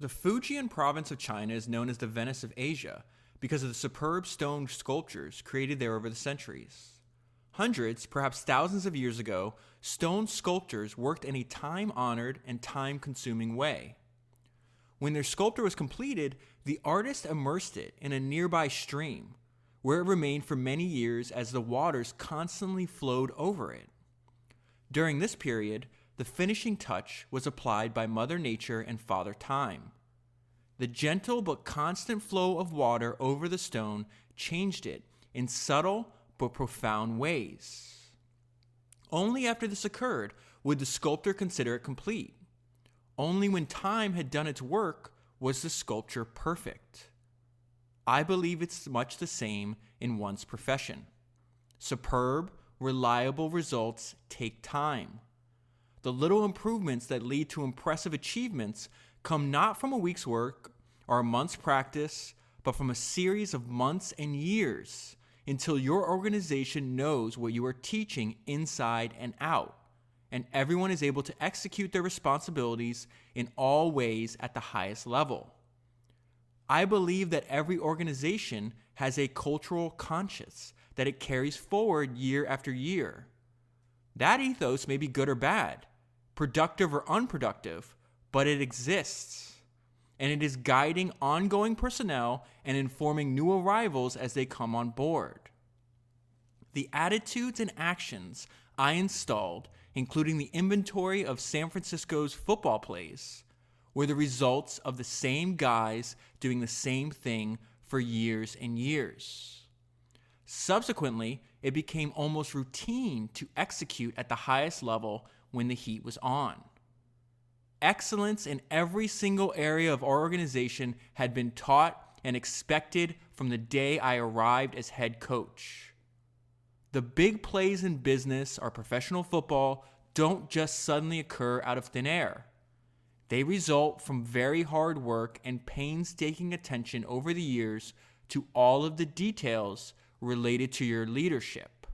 The Fujian province of China is known as the Venice of Asia because of the superb stone sculptures created there over the centuries. Hundreds, perhaps thousands of years ago, stone sculptors worked in a time-honored and time-consuming way. When their sculpture was completed, the artist immersed it in a nearby stream, where it remained for many years as the waters constantly flowed over it. During this period, the finishing touch was applied by Mother Nature and Father Time. The gentle but constant flow of water over the stone changed it in subtle but profound ways. Only after this occurred would the sculptor consider it complete. Only when time had done its work was the sculpture perfect. I believe it's much the same in one's profession. Superb, reliable results take time. The little improvements that lead to impressive achievements come not from a week's work or a month's practice, but from a series of months and years until your organization knows what you are teaching inside and out, and everyone is able to execute their responsibilities in all ways at the highest level. I believe that every organization has a cultural conscience that it carries forward year after year. That ethos may be good or bad, productive or unproductive, but it exists. And it is guiding ongoing personnel and informing new arrivals as they come on board. The attitudes and actions I installed, including the inventory of San Francisco's football plays, were the results of the same guys doing the same thing for years and years. Subsequently, it became almost routine to execute at the highest level when the heat was on. Excellence in every single area of our organization had been taught and expected from the day I arrived as head coach. The big plays in business or professional football don't just suddenly occur out of thin air. They result from very hard work and painstaking attention over the years to all of the details related to your leadership.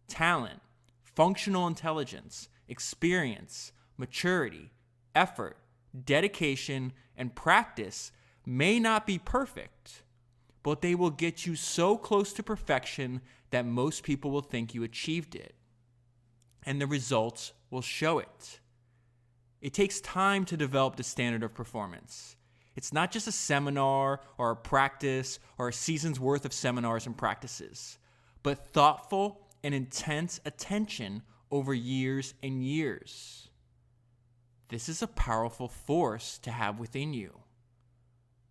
Talent, functional intelligence, experience, maturity, effort, dedication, and practice may not be perfect, but they will get you so close to perfection that most people will think you achieved it. And the results will show it. It takes time to develop the standard of performance. It's not just a seminar or a practice or a season's worth of seminars and practices, but thoughtful and intense attention over years and years. This is a powerful force to have within you.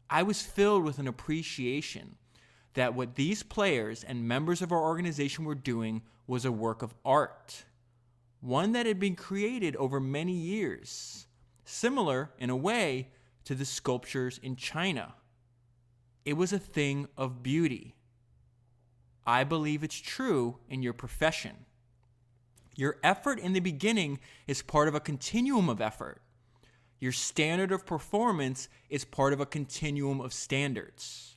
I was filled with an appreciation that what these players and members of our organization were doing was a work of art, one that had been created over many years, similar in a way to the sculptures in China. It was a thing of beauty. I believe it's true in your profession. Your effort in the beginning is part of a continuum of effort. Your standard of performance is part of a continuum of standards.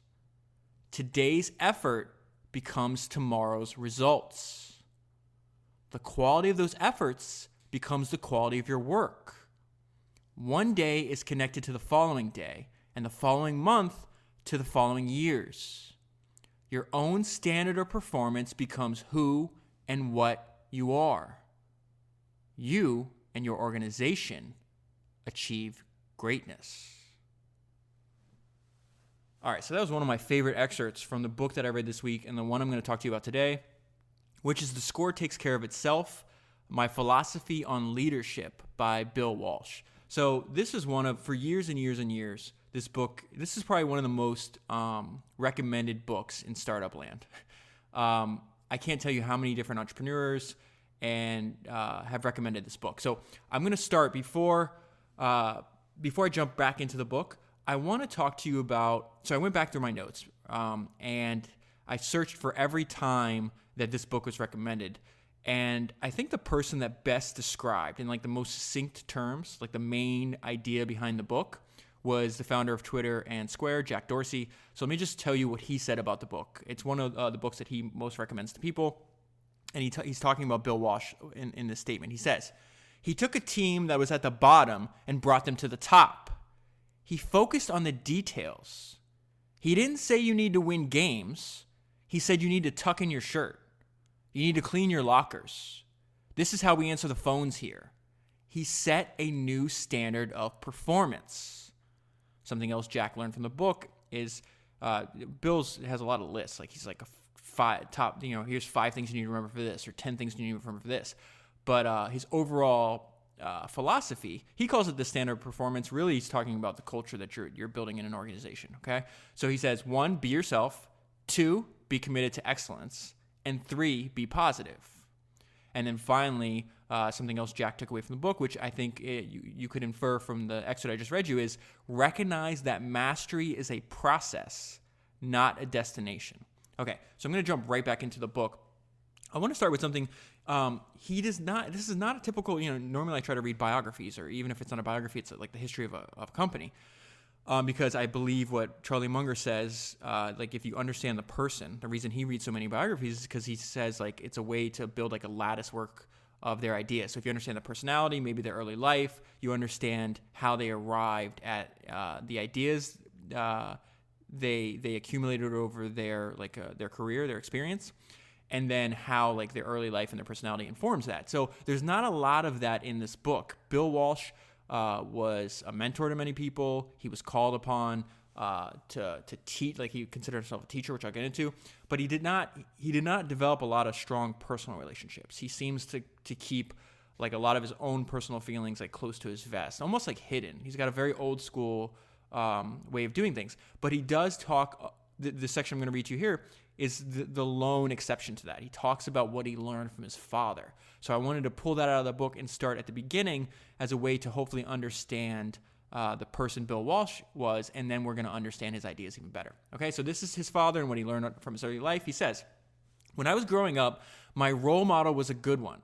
Today's effort becomes tomorrow's results. The quality of those efforts becomes the quality of your work. One day is connected to the following day, and the following month to the following years. Your own standard of performance becomes who and what you are. You and your organization achieve greatness. All right, so that was one of my favorite excerpts from the book that I read this week and the one I'm going to talk to you about today, which is The Score Takes Care of Itself, My Philosophy on Leadership by Bill Walsh. So this is for years and years and years, this is probably one of the most recommended books in startup land. I can't tell you how many different entrepreneurs and have recommended this book. So I'm going to start before I jump back into the book. I want to talk to you about. So I went back through my notes and I searched for every time that this book was recommended. And I think the person that best described in like the most succinct terms, like the main idea behind the book, was the founder of Twitter and Square, Jack Dorsey. So let me just tell you what he said about the book. It's one of the books that he most recommends to people. And he's talking about Bill Walsh in this statement. He says, he took a team that was at the bottom and brought them to the top. He focused on the details. He didn't say you need to win games. He said you need to tuck in your shirt. You need to clean your lockers. This is how we answer the phones here. He set a new standard of performance. Something else Jack learned from the book is Bill's has a lot of lists. Like he's like here's 5 things you need to remember for this, or 10 things you need to remember for this. But his overall philosophy, he calls it the standard of performance. Really, he's talking about the culture that you're building in an organization. Okay, so he says 1, be yourself. 2, be committed to excellence. And 3, be positive. And then finally, something else Jack took away from the book, which I think you could infer from the excerpt I just read you, is recognize that mastery is a process, not a destination. Okay, so I'm going to jump right back into the book. I want to start with something this is not a typical, normally I try to read biographies, or even if it's not a biography, it's like the history of a company. Because I believe what Charlie Munger says, like if you understand the person, the reason he reads so many biographies is because he says like it's a way to build like a lattice work of their ideas. So if you understand the personality, maybe their early life, you understand how they arrived at the ideas they accumulated over their career, their experience, and then how like their early life and their personality informs that. So there's not a lot of that in this book. Bill Walsh was a mentor to many people. He was called upon to teach, like he considered himself a teacher, which I'll get into. But he did not develop a lot of strong personal relationships. He seems to keep like a lot of his own personal feelings like close to his vest, almost like hidden. He's got a very old school way of doing things. But he does talk. The section I'm going to read to you here is the lone exception to that. He talks about what he learned from his father. So I wanted to pull that out of the book and start at the beginning as a way to hopefully understand the person Bill Walsh was, and then we're going to understand his ideas even better. Okay, so this is his father and what he learned from his early life. He says, "When I was growing up, my role model was a good one.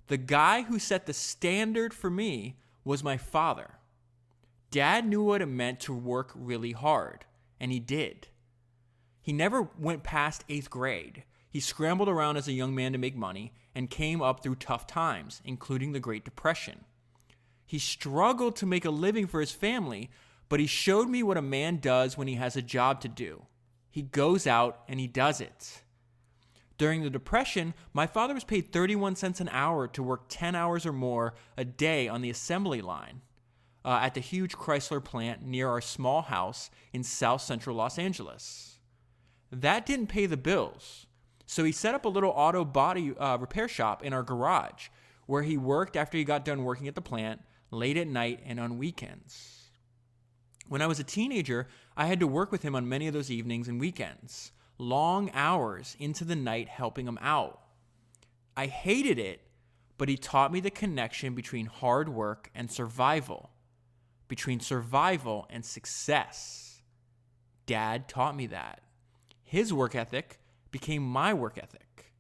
The guy who set the standard for me was my father. Dad knew what it meant to work really hard, and he did. He never went past 8th grade. He scrambled around as a young man to make money and came up through tough times, including the Great Depression. He struggled to make a living for his family, but he showed me what a man does when he has a job to do. He goes out and he does it. During the Depression, my father was paid 31 cents an hour to work 10 hours or more a day on the assembly line at the huge Chrysler plant near our small house in South Central Los Angeles. That didn't pay the bills, so he set up a little auto body repair shop in our garage where he worked after he got done working at the plant, late at night and on weekends. When I was a teenager, I had to work with him on many of those evenings and weekends, long hours into the night helping him out. I hated it, but he taught me the connection between hard work and survival, between survival and success. Dad taught me that. His work ethic became my work ethic.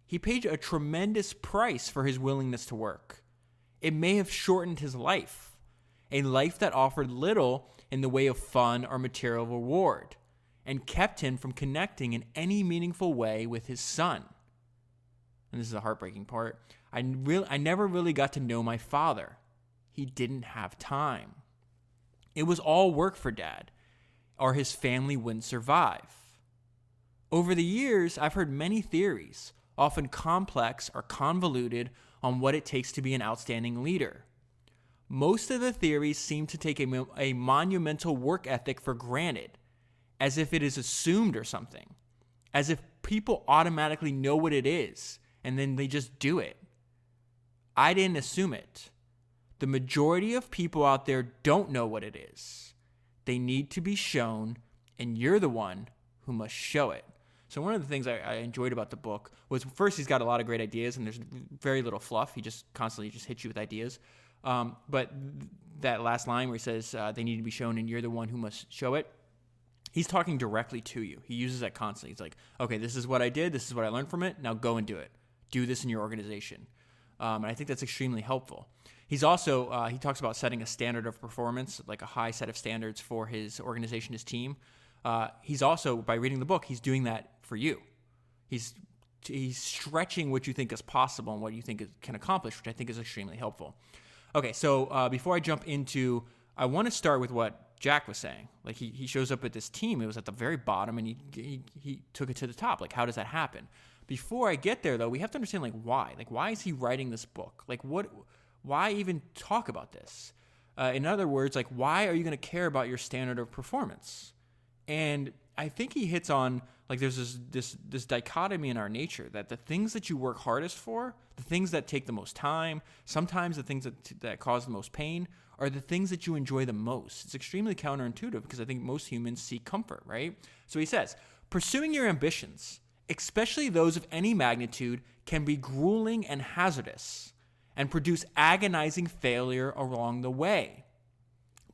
He paid a tremendous price for his willingness to work. It may have shortened his life, a life that offered little in the way of fun or material reward, and kept him from connecting in any meaningful way with his son. And this is the heartbreaking part. I never really got to know my father. He didn't have time. It was all work for Dad, or his family wouldn't survive. Over the years, I've heard many theories, often complex or convoluted, on what it takes to be an outstanding leader. Most of the theories seem to take a monumental work ethic for granted, as if it is assumed or something, as if people automatically know what it is, and then they just do it. I didn't assume it. The majority of people out there don't know what it is. They need to be shown, and you're the one who must show it. So one of the things I enjoyed about the book was, first, he's got a lot of great ideas, and there's very little fluff. He just constantly just hits you with ideas. But that last line where he says, they need to be shown, and you're the one who must show it, he's talking directly to you. He uses that constantly. He's like, okay, this is what I did. This is what I learned from it. Now go and do it. Do this in your organization. And I think that's extremely helpful. He's also, he talks about setting a standard of performance, like a high set of standards for his organization, his team. He's also, by reading the book, he's doing that for you. He's stretching what you think is possible and what you think it can accomplish, which I think is extremely helpful. Okay, so before I jump into, I want to start with what Jack was saying. Like he shows up at this team. It was at the very bottom, and he took it to the top. Like, how does that happen? Before I get there, though, we have to understand like why. Like, why is he writing this book? Like, why even talk about this? In other words, like, why are you going to care about your standard of performance? And I think he hits on, like, there's this dichotomy in our nature that the things that you work hardest for, the things that take the most time, sometimes the things that cause the most pain, are the things that you enjoy the most. It's extremely counterintuitive because I think most humans seek comfort, right? So he says, pursuing your ambitions, especially those of any magnitude, can be grueling and hazardous and produce agonizing failure along the way.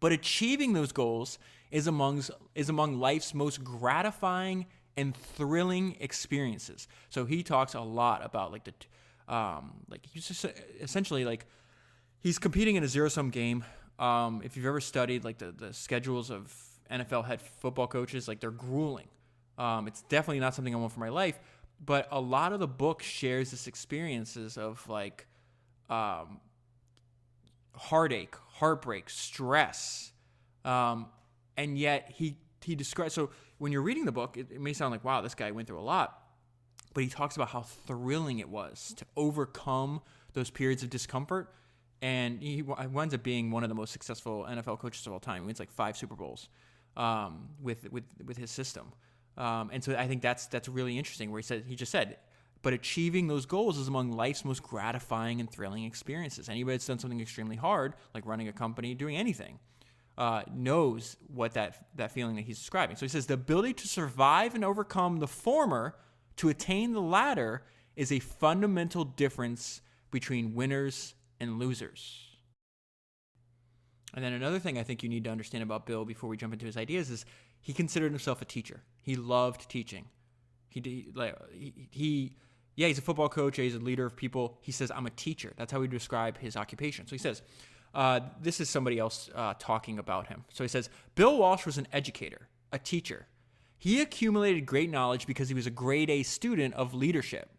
But achieving those goals is among life's most gratifying and thrilling experiences. So he talks a lot about he's just essentially like he's competing in a zero-sum game. If you've ever studied like the schedules of NFL head football coaches, like they're grueling. It's definitely not something I want for my life, but a lot of the book shares this experiences of like heartache, heartbreak, stress, and yet he describes. So when you're reading the book, it may sound like, wow, this guy went through a lot, but he talks about how thrilling it was to overcome those periods of discomfort, and he winds up being one of the most successful NFL coaches of all time. He wins like 5 Super Bowls with his system. And so I think that's really interesting where he just said, but achieving those goals is among life's most gratifying and thrilling experiences. Anybody that's done something extremely hard, like running a company, doing anything, knows what that feeling that he's describing. So he says, the ability to survive and overcome the former to attain the latter is a fundamental difference between winners and losers. And then another thing I think you need to understand about Bill before we jump into his ideas is he considered himself a teacher. He loved teaching. He's a football coach. He's a leader of people. He says, I'm a teacher. That's how he described his occupation. So he says, this is somebody else talking about him. So he says, Bill Walsh was an educator, a teacher. He accumulated great knowledge because he was a grade A student of leadership,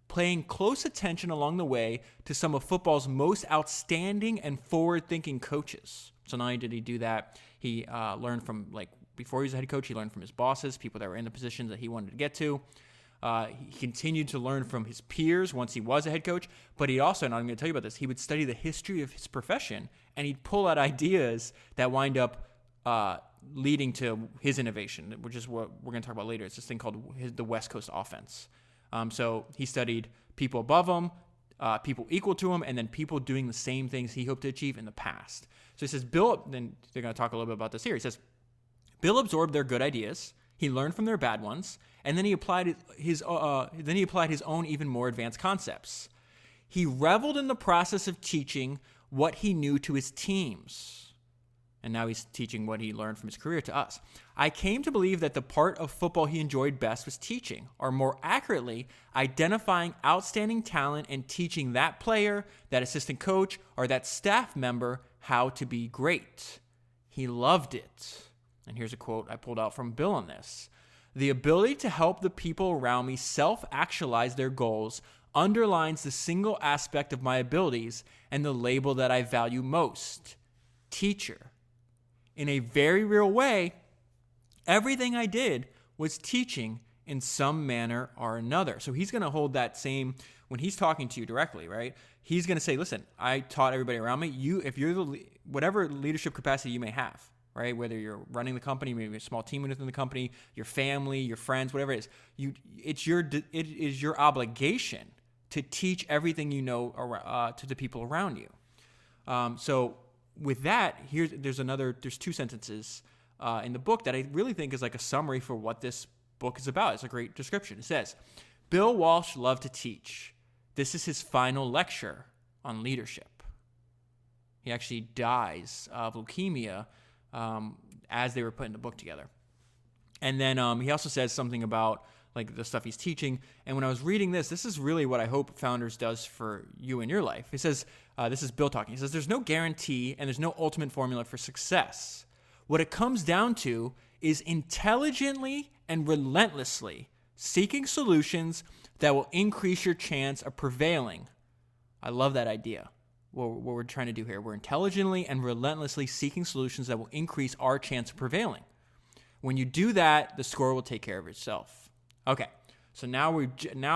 paying close attention along the way to some of football's most outstanding and forward-thinking coaches. So not only did he do that, he learned from, like, before he was a head coach, he learned from his bosses, people that were in the positions that he wanted to get to. He continued to learn from his peers once he was a head coach, but he also, and I'm going to tell you about this, he would study the history of his profession, and he'd pull out ideas that wind up leading to his innovation, which is what we're going to talk about later. It's this thing called the West Coast offense. So he studied people above him, people equal to him, and then people doing the same things he hoped to achieve in the past. So he says, Bill, then they're going to talk a little bit about this here. He says, Bill absorbed their good ideas, he learned from their bad ones, and then he applied his own even more advanced concepts. He reveled in the process of teaching what he knew to his teams. And now he's teaching what he learned from his career to us. I came to believe that the part of football he enjoyed best was teaching, or more accurately, identifying outstanding talent and teaching that player, that assistant coach, or that staff member how to be great. He loved it. And here's a quote I pulled out from Bill on this. The ability to help the people around me self-actualize their goals underlines the single aspect of my abilities and the label that I value most, teacher. In a very real way, everything I did was teaching in some manner or another. So he's going to hold that same, when he's talking to you directly, right? He's going to say, listen, I taught everybody around me. If you're whatever leadership capacity you may have, right? Whether you're running the company, maybe a small team within the company, your family, your friends, whatever it is, it is your obligation to teach everything you know to the people around you. So with that, there's 2 sentences in the book that I really think is like a summary for what this book is about. It's a great description. It says, Bill Walsh loved to teach. This is his final lecture on leadership. He actually dies of leukemia as they were putting the book together. And then he also says something about like the stuff he's teaching. And when I was reading this is really what I hope Founders does for you in your life. He says, this is Bill talking. He says, there's no guarantee and there's no ultimate formula for success. What it comes down to is intelligently and relentlessly seeking solutions that will increase your chance of prevailing. I love that idea. what we're trying to do here. We're intelligently and relentlessly seeking solutions that will increase our chance of prevailing. When you do that, the score will take care of itself. Okay, so now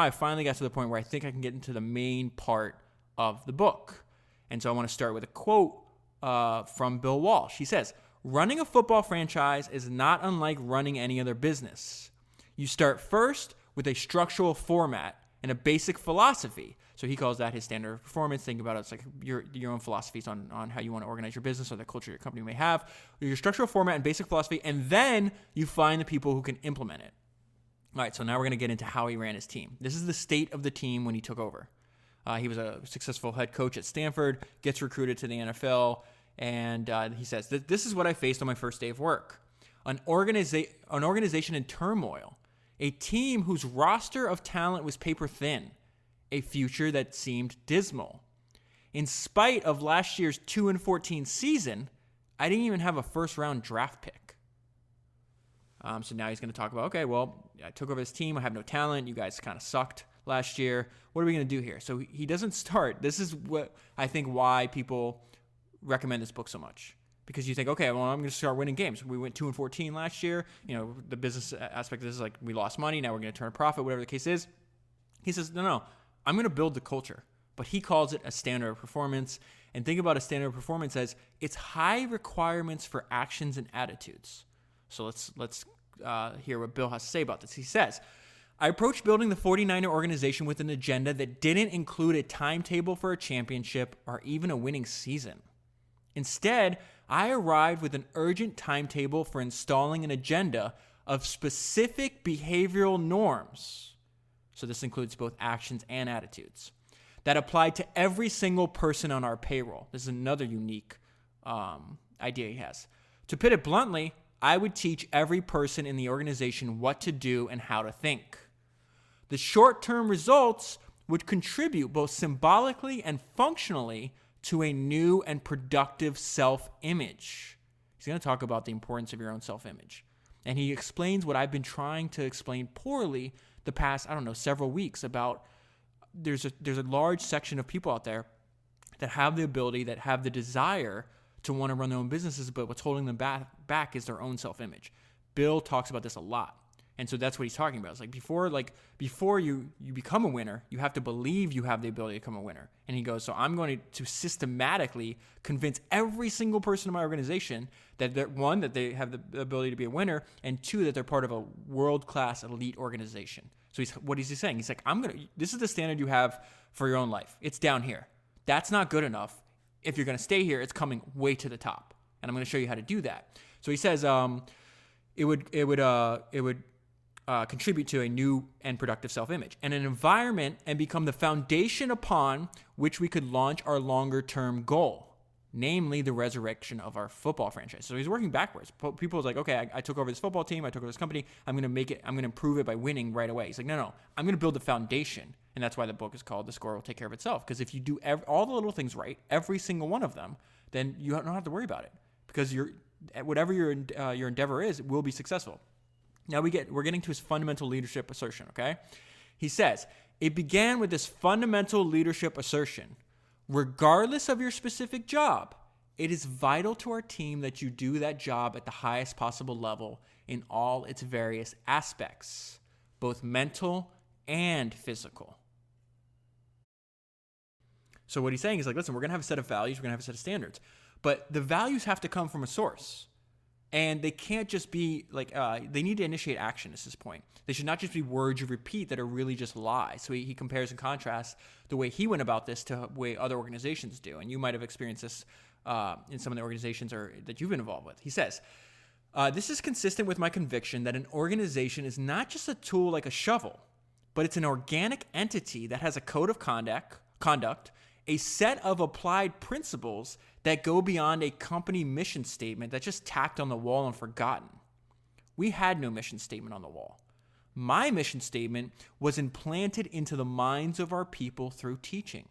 I finally got to the point where I think I can get into the main part of the book. And so I want to start with a quote from Bill Walsh. He says, "Running a football franchise is not unlike running any other business. You start first with a structural format and a basic philosophy." So he calls that his standard of performance. Think about it. It's like your own philosophies on how you want to organize your business or the culture your company may have. Your structural format and basic philosophy, and then you find the people who can implement it. All right, so now we're going to get into how he ran his team. This is the state of the team when he took over. He was a successful head coach at Stanford, gets recruited to the NFL, and he says, "This is what I faced on my first day of work. An organization in turmoil, a team whose roster of talent was paper thin, a future that seemed dismal. In spite of last year's 2-14 season, I didn't even have a first-round draft pick." So now he's going to talk about, okay, well, I took over this team. I have no talent. You guys kind of sucked last year. What are we going to do here? So he doesn't start. This is what I think why people recommend this book so much. Because you think, okay, well, I'm going to start winning games. We went 2-14 last year. You know, the business aspect of this is like we lost money. Now we're going to turn a profit, whatever the case is. He says, no, I'm going to build the culture. But he calls it a standard of performance. And think about a standard of performance as it's high requirements for actions and attitudes. So let's hear what Bill has to say about this. He says, "I approached building the 49er organization with an agenda that didn't include a timetable for a championship or even a winning season. Instead, I arrived with an urgent timetable for installing an agenda of specific behavioral norms." So this includes both actions and attitudes that applied to every single person on our payroll. This is another unique idea he has. To put it bluntly, I would teach every person in the organization what to do and how to think. The short-term results would contribute both symbolically and functionally to a new and productive self-image. He's going to talk about the importance of your own self-image. And he explains what I've been trying to explain poorly the past, several weeks about there's a large section of people out there that have the ability, that have the desire to want to run their own businesses, but what's holding them back is their own self-image. Bill talks about this a lot. And so that's what he's talking about. It's like before you become a winner, you have to believe you have the ability to become a winner. And he goes, so I'm going to systematically convince every single person in my organization that that they have the ability to be a winner, and two, that they're part of a world-class elite organization. So what is he saying? He's like, this is the standard you have for your own life. It's down here. That's not good enough. If you're going to stay here, it's coming way to the top. And I'm going to show you how to do that. So he says it would contribute to a new and productive self-image and an environment and become the foundation upon which we could launch our longer-term goal, namely the resurrection of our football franchise. So he's working backwards. People are like, okay, I took over this football team. I took over this company. I'm going to improve it by winning right away. He's like, no, I'm going to build the foundation. And that's why the book is called The Score Will Take Care of Itself. Because if you do all the little things right, every single one of them, then you don't have to worry about it. Because whatever your endeavor is, it will be successful. Now we're getting to his fundamental leadership assertion, okay? He says, it began with this fundamental leadership assertion. Regardless of your specific job, it is vital to our team that you do that job at the highest possible level in all its various aspects, both mental and physical. So what he's saying is like, listen, we're going to have a set of values, we're going to have a set of standards, but the values have to come from a source. And they can't just be like, they need to initiate action at this point. They should not just be words you repeat that are really just lies. So he compares and contrasts the way he went about this to the way other organizations do. And you might have experienced this in some of the organizations that you've been involved with. He says, this is consistent with my conviction that an organization is not just a tool like a shovel, but it's an organic entity that has a code of conduct, a set of applied principles that go beyond a company mission statement that's just tacked on the wall and forgotten. We had no mission statement on the wall. My mission statement was implanted into the minds of our people through teaching.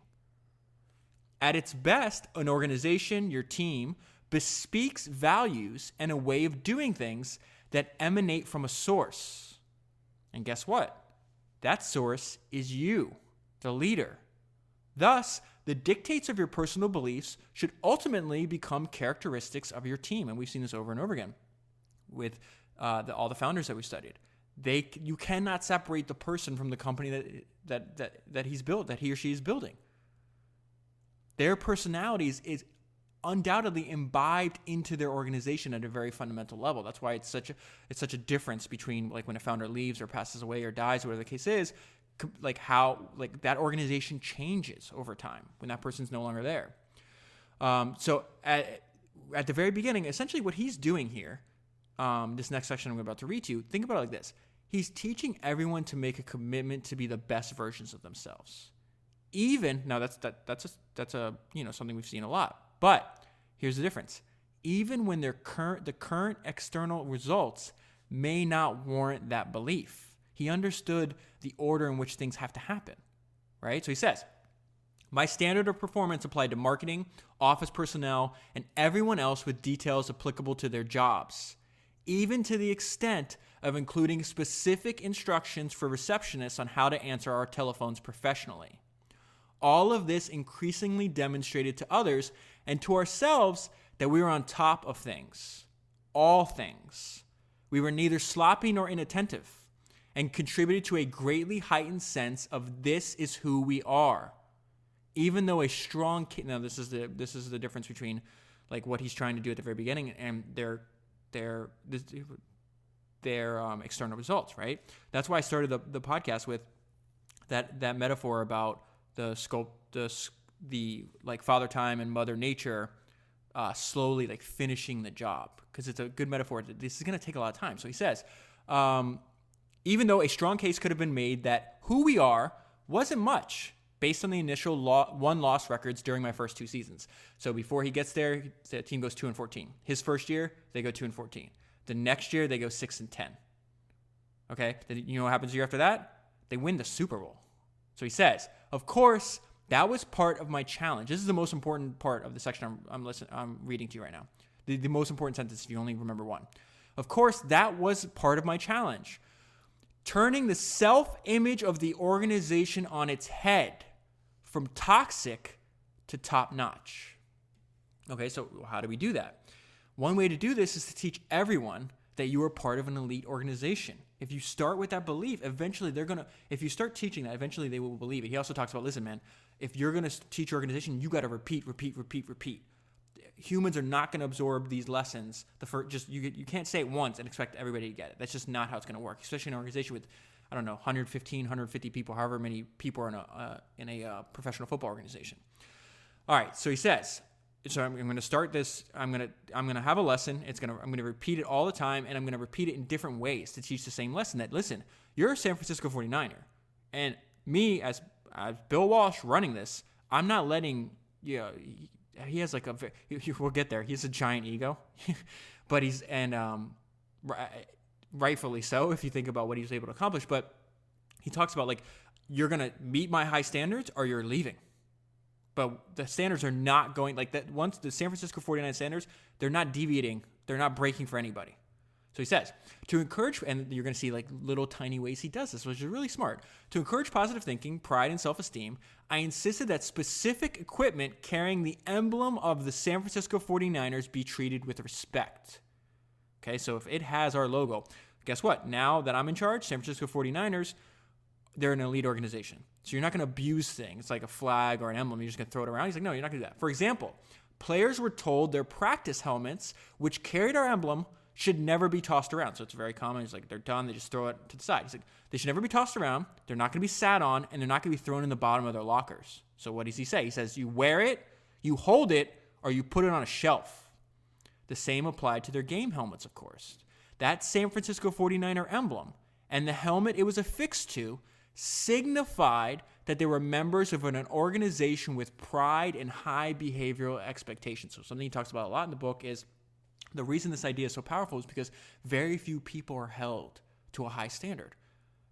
At its best, an organization, your team, bespeaks values and a way of doing things that emanate from a source. And guess what? That source is you, the leader. Thus, the dictates of your personal beliefs should ultimately become characteristics of your team. And we've seen this over and over again with all the founders that we studied. You cannot separate the person from the company that he's built, that he or she is building. Their personalities is undoubtedly imbibed into their organization at a very fundamental level. That's why it's such a difference between like when a founder leaves or passes away or dies, or whatever the case is, like how like that organization changes over time when that person's no longer there. So at the very beginning, essentially what he's doing here, this next section I'm about to read to you, think about it like this. He's teaching everyone to make a commitment to be the best versions of themselves. Even now, that's something we've seen a lot. But here's the difference. Even when the current external results may not warrant that belief. He understood the order in which things have to happen, right? So he says, my standard of performance applied to marketing, office personnel, and everyone else with details applicable to their jobs, even to the extent of including specific instructions for receptionists on how to answer our telephones professionally. All of this increasingly demonstrated to others and to ourselves that we were on top of things, all things. We were neither sloppy nor inattentive, and contributed to a greatly heightened sense of this is who we are. Even though a strong now this is the difference between like what he's trying to do at the very beginning and their external results, right? That's why I started the podcast with that metaphor about the like Father Time and Mother Nature slowly like finishing the job, because it's a good metaphor. This is going to take a lot of time. So he says, even though a strong case could have been made that who we are wasn't much based on the initial won-loss records during my first 2 seasons. So before he gets there, the team goes 2-14. His first year, they go 2-14. The next year, they go 6-10. Okay, you know what happens the year after that? They win the Super Bowl. So he says, of course, that was part of my challenge. This is the most important part of the section I'm reading to you right now. The most important sentence, if you only remember one. Of course, that was part of my challenge. Turning the self-image of the organization on its head from toxic to top-notch. Okay, so how do we do that? One way to do this is to teach everyone that you are part of an elite organization. If you start with that belief, eventually if you start teaching that, eventually they will believe it. He also talks about, listen, man, if you're going to teach your organization, you got to repeat. Humans are not going to absorb these lessons. You can't say it once and expect everybody to get it. That's just not how it's going to work, especially in an organization with, 150 people, however many people are in a professional football organization. All right, so he says, so I'm going to start this. I'm going to have a lesson. I'm going to repeat it all the time, and I'm going to repeat it in different ways to teach the same lesson. That listen, you're a San Francisco 49er, and me as Bill Walsh running this, I'm not letting he has like we'll get there. He has a giant ego, but rightfully so if you think about what he was able to accomplish. But he talks about like you're going to meet my high standards or you're leaving. But the standards are not going like that. Once the San Francisco 49 standards, they're not deviating. They're not breaking for anybody. So he says, to encourage, and you're going to see like little tiny ways he does this, which is really smart. To encourage positive thinking, pride, and self-esteem, I insisted that specific equipment carrying the emblem of the San Francisco 49ers be treated with respect. Okay, so if it has our logo, guess what? Now that I'm in charge, San Francisco 49ers, they're an elite organization. So you're not going to abuse things like a flag or an emblem. You're just going to throw it around. He's like, no, you're not going to do that. For example, players were told their practice helmets, which carried our emblem, should never be tossed around. So it's very common. He's like, they're done. They just throw it to the side. He's like, they should never be tossed around. They're not going to be sat on, and they're not going to be thrown in the bottom of their lockers. So what does he say? He says, you wear it, you hold it, or you put it on a shelf. The same applied to their game helmets, of course. That San Francisco 49er emblem and the helmet it was affixed to signified that they were members of an organization with pride and high behavioral expectations. So something he talks about a lot in the book is the reason this idea is so powerful is because very few people are held to a high standard.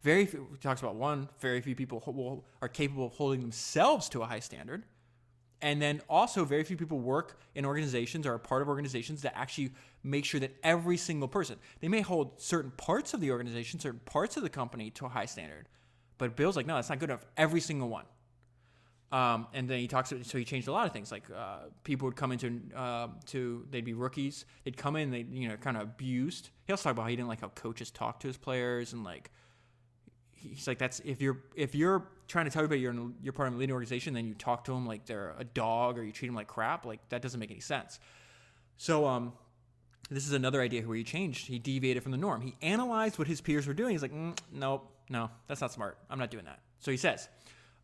Very few, he talks about very few people are capable of holding themselves to a high standard. And then also very few people work in organizations or are part of organizations that actually make sure that every single person, they may hold certain parts of the organization, certain parts of the company to a high standard. But Bill's like, no, that's not good enough. Every single one. And then he talks about, so he changed a lot of things. Like people would come into, they'd be rookies. They'd come in, they kind of abused. He also talked about how he didn't like how coaches talk to his players, and like he's like, that's if you're trying to tell everybody you're part of a leading organization, then you talk to them like they're a dog or you treat them like crap. Like that doesn't make any sense. So this is another idea where he changed. He deviated from the norm. He analyzed what his peers were doing. He's like, no, that's not smart. I'm not doing that. So he says,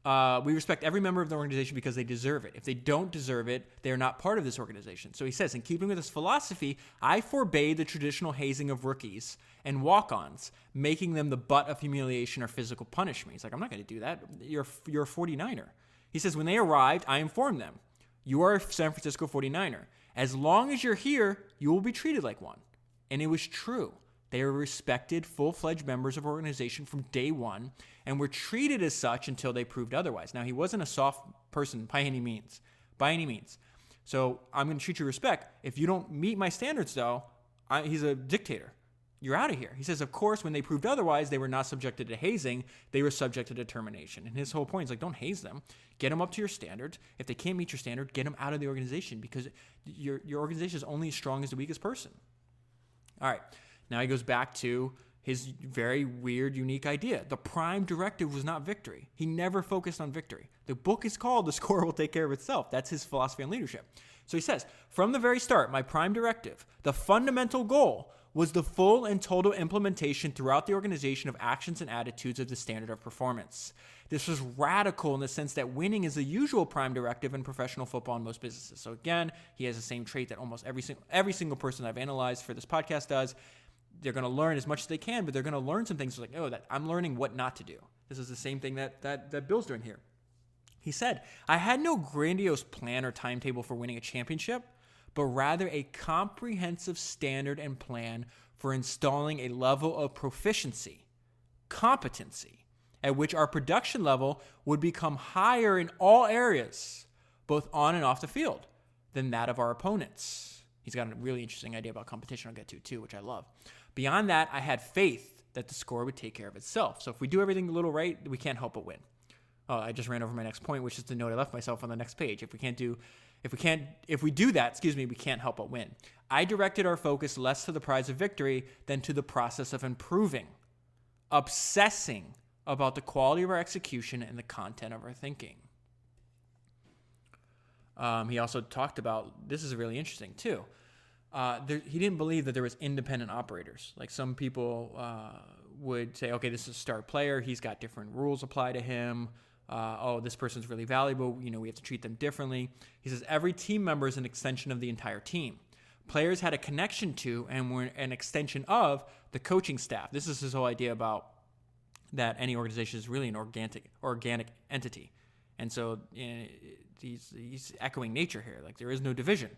we respect every member of the organization because they deserve it. If they don't deserve it, they are not part of this organization. So he says, in keeping with this philosophy, I forbade the traditional hazing of rookies and walk-ons, making them the butt of humiliation or physical punishment. He's like, I'm not going to do that. You're a 49er. He says, when they arrived, I informed them, you are a San Francisco 49er. As long as you're here, you will be treated like one. And it was true. They were respected, full-fledged members of our organization from day one and were treated as such until they proved otherwise. Now, he wasn't a soft person by any means. So I'm going to treat you with respect. If you don't meet my standards, though, he's a dictator. You're out of here. He says, of course, when they proved otherwise, they were not subjected to hazing. They were subjected to termination. And his whole point is like, don't haze them. Get them up to your standards. If they can't meet your standard, get them out of the organization because your organization is only as strong as the weakest person. All right. Now he goes back to his very weird, unique idea. The prime directive was not victory. He never focused on victory. The book is called The Score Will Take Care of Itself. That's his philosophy on leadership. So he says, from the very start, my prime directive, the fundamental goal was the full and total implementation throughout the organization of actions and attitudes of the standard of performance. This was radical in the sense that winning is the usual prime directive in professional football in most businesses. So again, he has the same trait that almost every single person I've analyzed for this podcast does. They're going to learn as much as they can, but they're going to learn some things like, that I'm learning what not to do. This is the same thing that Bill's doing here. He said, I had no grandiose plan or timetable for winning a championship, but rather a comprehensive standard and plan for installing a level of proficiency, competency, at which our production level would become higher in all areas, both on and off the field, than that of our opponents. He's got a really interesting idea about competition I'll get to too, which I love. Beyond that, I had faith that the score would take care of itself. So if we do everything a little right, we can't help but win. Oh, I just ran over my next point, which is the note I left myself on the next page. If we do that, we can't help but win. I directed our focus less to the prize of victory than to the process of improving, obsessing about the quality of our execution and the content of our thinking. He also talked about, this is really interesting too, he didn't believe that there was independent operators. Like some people would say, okay, this is a star player. He's got different rules apply to him. This person's really valuable. We have to treat them differently. He says every team member is an extension of the entire team. Players had a connection to and were an extension of the coaching staff. This is his whole idea about that any organization is really an organic entity. And so he's echoing nature here. Like there is no division.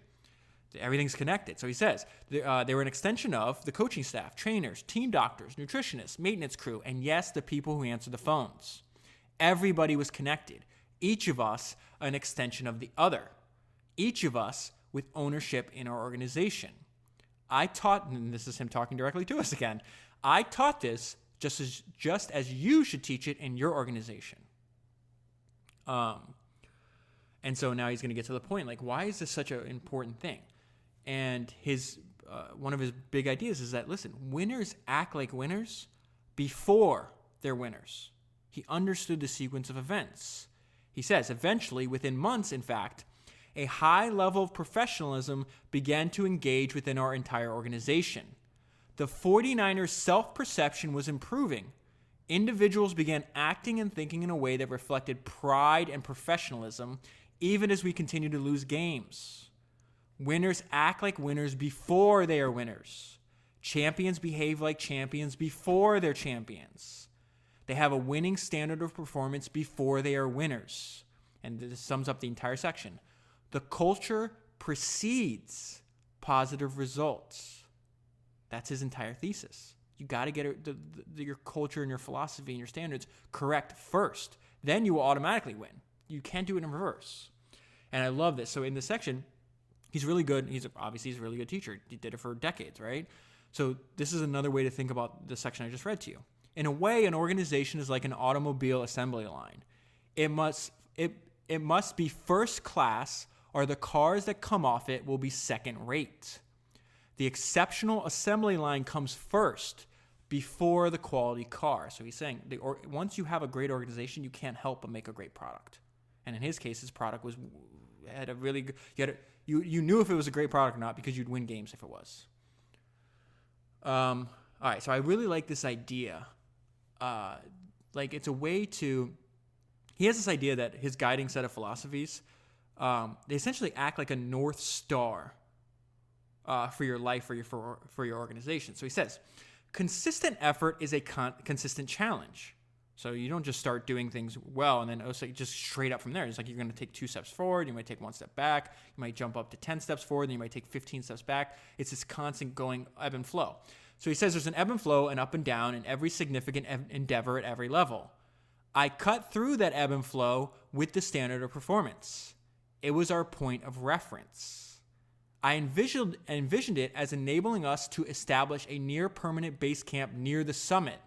Everything's connected. So he says they were an extension of the coaching staff, trainers, team doctors, nutritionists, maintenance crew, and yes, the people who answer the phones. Everybody was connected. Each of us an extension of the other. Each of us with ownership in our organization. I taught, and this is him talking directly to us again, I taught this just as you should teach it in your organization. And so now he's going to get to the point, like, why is this such an important thing? And his one of his big ideas is that, listen, winners act like winners before they're winners. He understood the sequence of events. He says, eventually, within months, in fact, a high level of professionalism began to engage within our entire organization. The 49ers' self-perception was improving. Individuals began acting and thinking in a way that reflected pride and professionalism, even as we continue to lose games. Winners act like winners before they are winners. Champions behave like champions before they're champions. They have a winning standard of performance before they are winners. And this sums up the entire section. The culture precedes positive results. That's his entire thesis. You got to get your culture and your philosophy and your standards correct first. Then you will automatically win. You can't do it in reverse. And I love this. So in this section, he's really good. He's a really good teacher. He did it for decades, right? So this is another way to think about the section I just read to you. In a way, an organization is like an automobile assembly line. it must be first class, or the cars that come off it will be second rate. The exceptional assembly line comes first before the quality car. So he's saying once you have a great organization, you can't help but make a great product. And in his case, his product had a really good, you knew if it was a great product or not because you'd win games if it was. All right, so I really like this idea. It's a way to, he has this idea that his guiding set of philosophies, they essentially act like a North Star for your life, for your organization. So he says, consistent effort is a consistent challenge. So you don't just start doing things well and then just straight up from there. It's like you're going to take 2 steps forward, you might take 1 step back, you might jump up to 10 steps forward, then you might take 15 steps back. It's this constant going ebb and flow. So he says there's an ebb and flow and up and down in every significant endeavor at every level. I cut through that ebb and flow with the standard of performance. It was our point of reference. I envisioned it as enabling us to establish a near permanent base camp near the summit,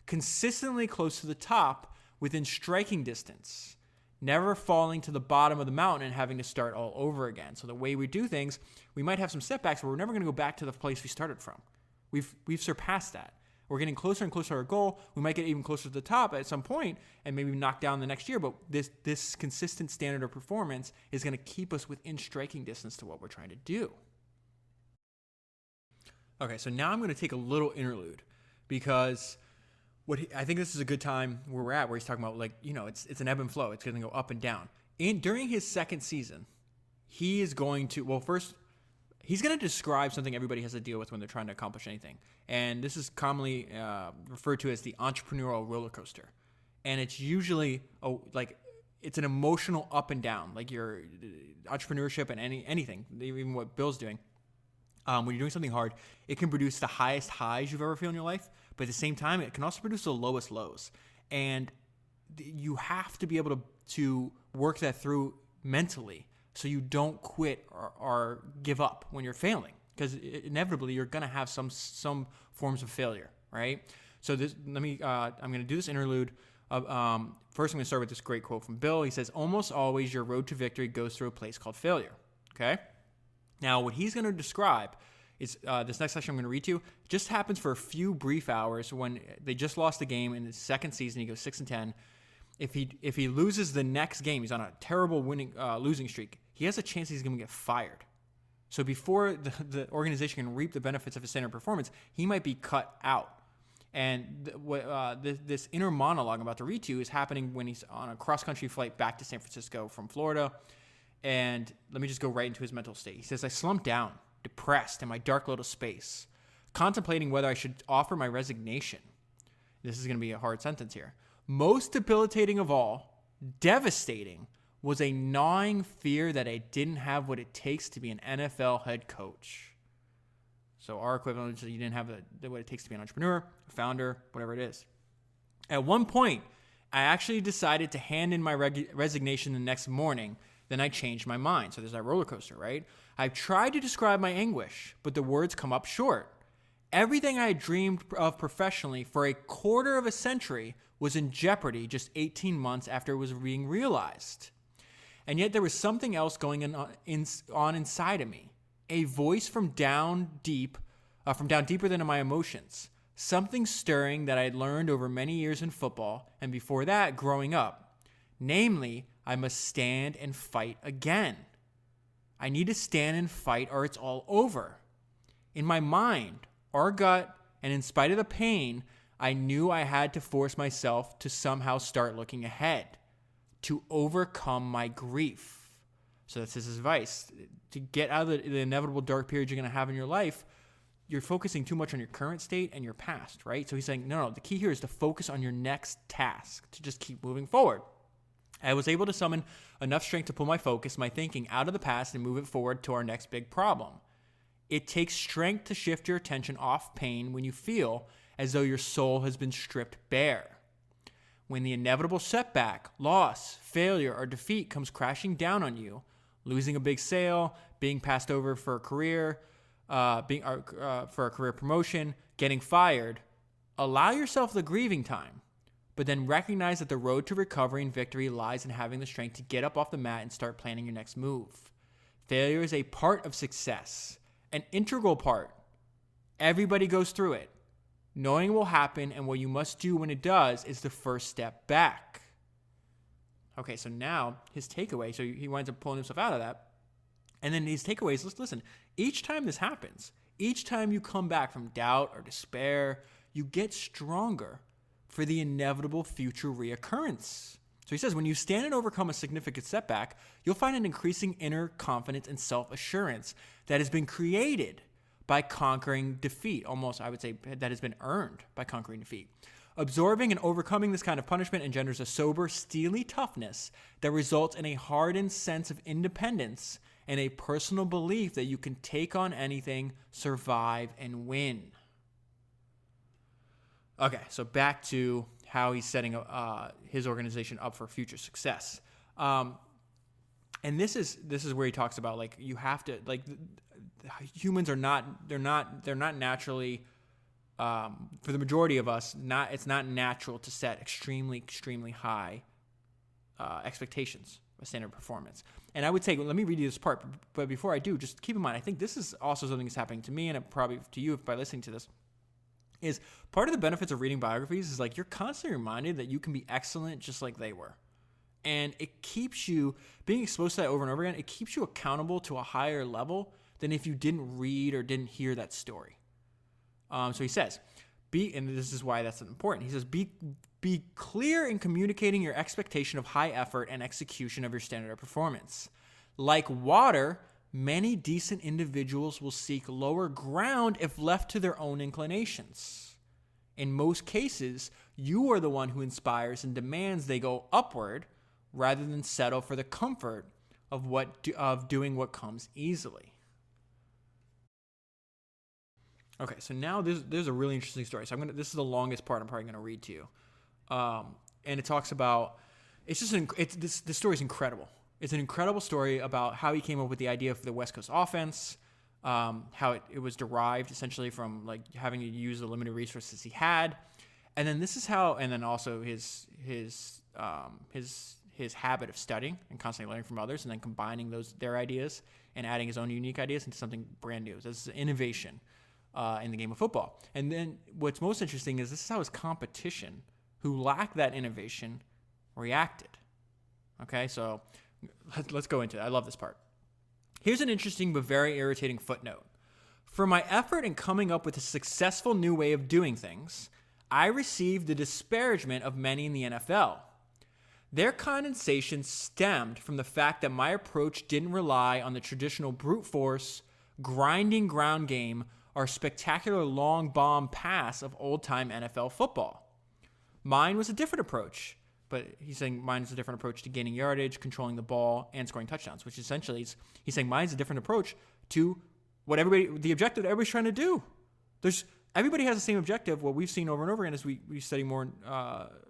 consistently close to the top within striking distance, never falling to the bottom of the mountain and having to start all over again. So the way we do things, we might have some setbacks, but we're never going to go back to the place we started from. We've surpassed that. We're getting closer and closer to our goal. We might get even closer to the top at some point and maybe knock down the next year. But this consistent standard of performance is going to keep us within striking distance to what we're trying to do. Okay, so now I'm going to take a little interlude because I think this is a good time where we're at, where he's talking about it's an ebb and flow. It's going to go up and down. During his second season, he is going to, first, he's going to describe something everybody has to deal with when they're trying to accomplish anything. And this is commonly referred to as the entrepreneurial roller coaster. And it's usually it's an emotional up and down, like your entrepreneurship and anything, even what Bill's doing. When you're doing something hard, it can produce the highest highs you've ever felt in your life. But at the same time, it can also produce the lowest lows. And you have to be able to work that through mentally so you don't quit or give up when you're failing. Because inevitably you're going to have some forms of failure, right? So I'm going to do this interlude. First, I'm going to start with this great quote from Bill. He says, almost always your road to victory goes through a place called failure, okay? Now, what he's going to describe is this next section I'm going to read to you just happens for a few brief hours when they just lost the game in the second season. He goes 6-10. If he loses the next game, he's on a terrible losing streak. He has a chance he's going to get fired. So before the organization can reap the benefits of his standard performance, he might be cut out. And this inner monologue I'm about to read to you is happening when he's on a cross-country flight back to San Francisco from Florida. And let me just go right into his mental state. He says, I slumped down, depressed in my dark little space, contemplating whether I should offer my resignation. This is going to be a hard sentence here. Most debilitating of all, devastating, was a gnawing fear that I didn't have what it takes to be an NFL head coach. So our equivalent is you didn't have what it takes to be an entrepreneur, a founder, whatever it is. At one point, I actually decided to hand in my resignation the next morning. Then I changed my mind. So there's that roller coaster, right? I've tried to describe my anguish, but the words come up short. Everything I had dreamed of professionally for a quarter of a century was in jeopardy just 18 months after it was being realized. And yet there was something else going on inside of me. A voice from down deeper than my emotions. Something stirring that I had learned over many years in football and before that growing up. Namely, I must stand and fight again. I need to stand and fight or it's all over. In my mind, our gut, and in spite of the pain, I knew I had to force myself to somehow start looking ahead, to overcome my grief. So that's his advice. To get out of the inevitable dark period you're going to have in your life, you're focusing too much on your current state and your past, right? So he's saying, no, the key here is to focus on your next task, to just keep moving forward. I was able to summon enough strength to pull my focus, my thinking out of the past and move it forward to our next big problem. It takes strength to shift your attention off pain when you feel as though your soul has been stripped bare. When the inevitable setback, loss, failure, or defeat comes crashing down on you, losing a big sale, being passed over for a career, for a career promotion, getting fired, allow yourself the grieving time. but then recognize that the road to recovery and victory lies in having the strength to get up off the mat and start planning your next move. Failure is a part of success, an integral part. Everybody goes through it. Knowing it will happen and what you must do when it does is the first step back. Okay, so now his takeaway, so he winds up pulling himself out of that. And then his takeaway is, listen, each time this happens, each time you come back from doubt or despair, you get stronger for the inevitable future reoccurrence. So he says, when you stand and overcome a significant setback, you'll find an increasing inner confidence and self-assurance that has been created by conquering defeat. Almost, I would say, that has been earned by conquering defeat. Absorbing and overcoming this kind of punishment engenders a sober, steely toughness that results in a hardened sense of independence and a personal belief that you can take on anything, survive, and win. Okay, so back to how he's setting his organization up for future success. And this is where he talks about, like, you have to, like, humans are not, they're not naturally, for the majority of us, it's not natural to set extremely, extremely high expectations of standard performance. And I would say, let me read you this part, but before I do, just keep in mind, I think this is also something that's happening to me and probably to you by listening to this, is part of the benefits of reading biographies is, like, you're constantly reminded that you can be excellent just like they were. And it keeps you, being exposed to that over and over again, it keeps you accountable to a higher level than if you didn't read or didn't hear that story. So he says, and this is why that's important. He says, be clear in communicating your expectation of high effort and execution of your standard of performance. Like water, many decent individuals will seek lower ground if left to their own inclinations. In most cases, you are the one who inspires and demands they go upward rather than settle for the comfort of doing what comes easily. Okay, so now there's a really interesting story. So this is the longest part I'm probably going to read to you. And it talks about, this story is incredible. It's an incredible story about how he came up with the idea for the West Coast offense, how it was derived essentially from, like, having to use the limited resources he had. And then this is how, and then also his habit of studying and constantly learning from others and then combining their ideas and adding his own unique ideas into something brand new. So this is innovation in the game of football. And then what's most interesting is this is how his competition, who lacked that innovation, reacted. Okay, so let's go into it. I love this part. Here's an interesting but very irritating footnote. For my effort in coming up with a successful new way of doing things, I received the disparagement of many in the NFL. Their condensation stemmed from the fact that my approach didn't rely on the traditional brute force, grinding ground game, or spectacular long bomb pass of old-time NFL football. Mine was a different approach, but he's saying mine is a different approach to gaining yardage, controlling the ball, and scoring touchdowns, which essentially he's saying mine's a different approach to the objective that everybody's trying to do. Everybody has the same objective. What we've seen over and over again as we study more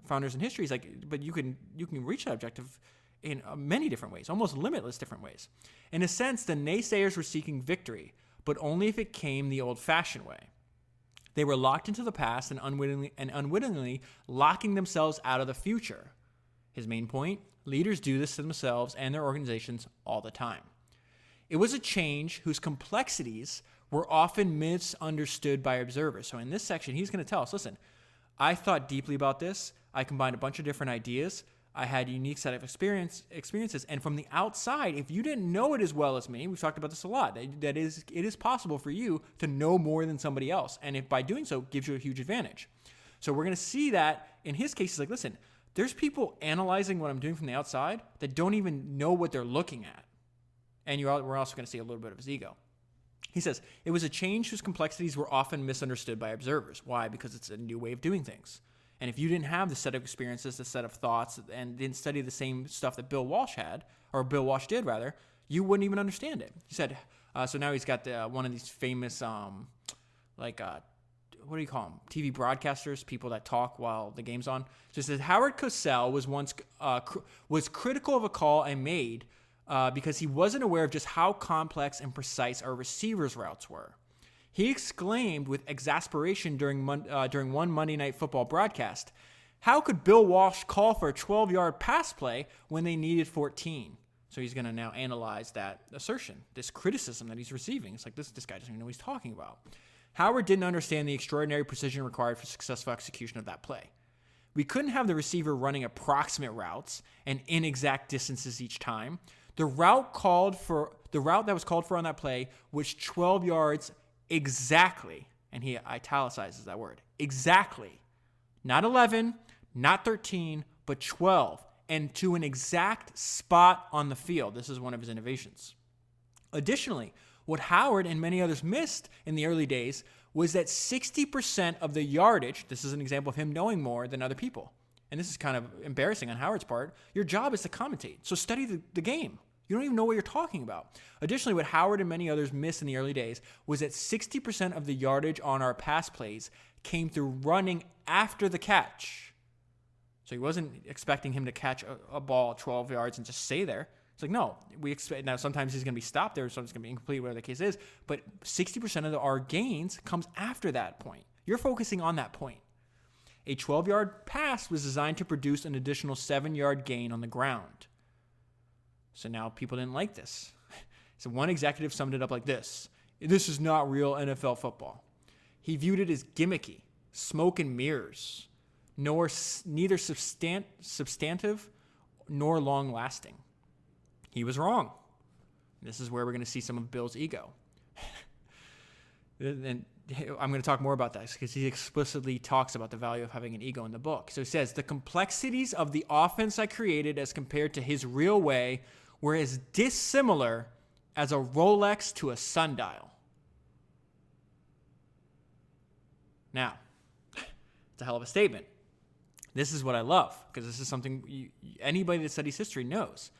founders in history is, like, but you can reach that objective in many different ways, almost limitless different ways. In a sense, the naysayers were seeking victory, but only if it came the old-fashioned way. They were locked into the past and unwittingly locking themselves out of the future. His main point, leaders do this to themselves and their organizations all the time. It was a change whose complexities were often misunderstood by observers. So in this section, he's going to tell us, listen, I thought deeply about this. I combined a bunch of different ideas. I had a unique set of experiences. And from the outside, if you didn't know it as well as me, we've talked about this a lot, it is possible for you to know more than somebody else. And if by doing so, gives you a huge advantage. So we're going to see that in his case, he's like, listen, there's people analyzing what I'm doing from the outside that don't even know what they're looking at. And we're also going to see a little bit of his ego. He says, it was a change whose complexities were often misunderstood by observers. Why? Because it's a new way of doing things. And if you didn't have the set of experiences, the set of thoughts, and didn't study the same stuff that Bill Walsh did, you wouldn't even understand it. He said, so now he's got one of these famous, what do you call them? TV broadcasters, people that talk while the game's on. So he says, Howard Cosell was once was critical of a call I made because he wasn't aware of just how complex and precise our receivers' routes were. He exclaimed with exasperation during one Monday Night Football broadcast, How could Bill Walsh call for a 12-yard pass play when they needed 14? So he's going to now analyze that assertion, this criticism that he's receiving. It's like, this guy doesn't even know what he's talking about. Howard didn't understand the extraordinary precision required for successful execution of that play. We couldn't have the receiver running approximate routes and inexact distances each time. The route that was called for on that play was 12 yards exactly, and he italicizes that word, exactly. Not 11, not 13, but 12, and to an exact spot on the field. This is one of his innovations. Additionally, what Howard and many others missed in the early days was that 60% of the yardage, this is an example of him knowing more than other people, and this is kind of embarrassing on Howard's part, your job is to commentate, so study the game. You don't even know what you're talking about. Additionally, what Howard and many others missed in the early days was that 60% of the yardage on our pass plays came through running after the catch. So he wasn't expecting him to catch a ball 12 yards and just stay there. It's like, no, we expect, now sometimes he's going to be stopped there, sometimes it's going to be incomplete, whatever the case is, but 60% of our gains comes after that point. You're focusing on that point. A 12-yard pass was designed to produce an additional 7-yard gain on the ground. So now people didn't like this. So one executive summed it up like this: this is not real NFL football. He viewed it as gimmicky, smoke and mirrors, neither substantive nor long-lasting. He was wrong. This is where we're going to see some of Bill's ego. And I'm going to talk more about this because he explicitly talks about the value of having an ego in the book. So he says, the complexities of the offense I created as compared to his real way were as dissimilar as a Rolex to a sundial. Now, it's a hell of a statement. This is what I love, because this is something anybody that studies history knows.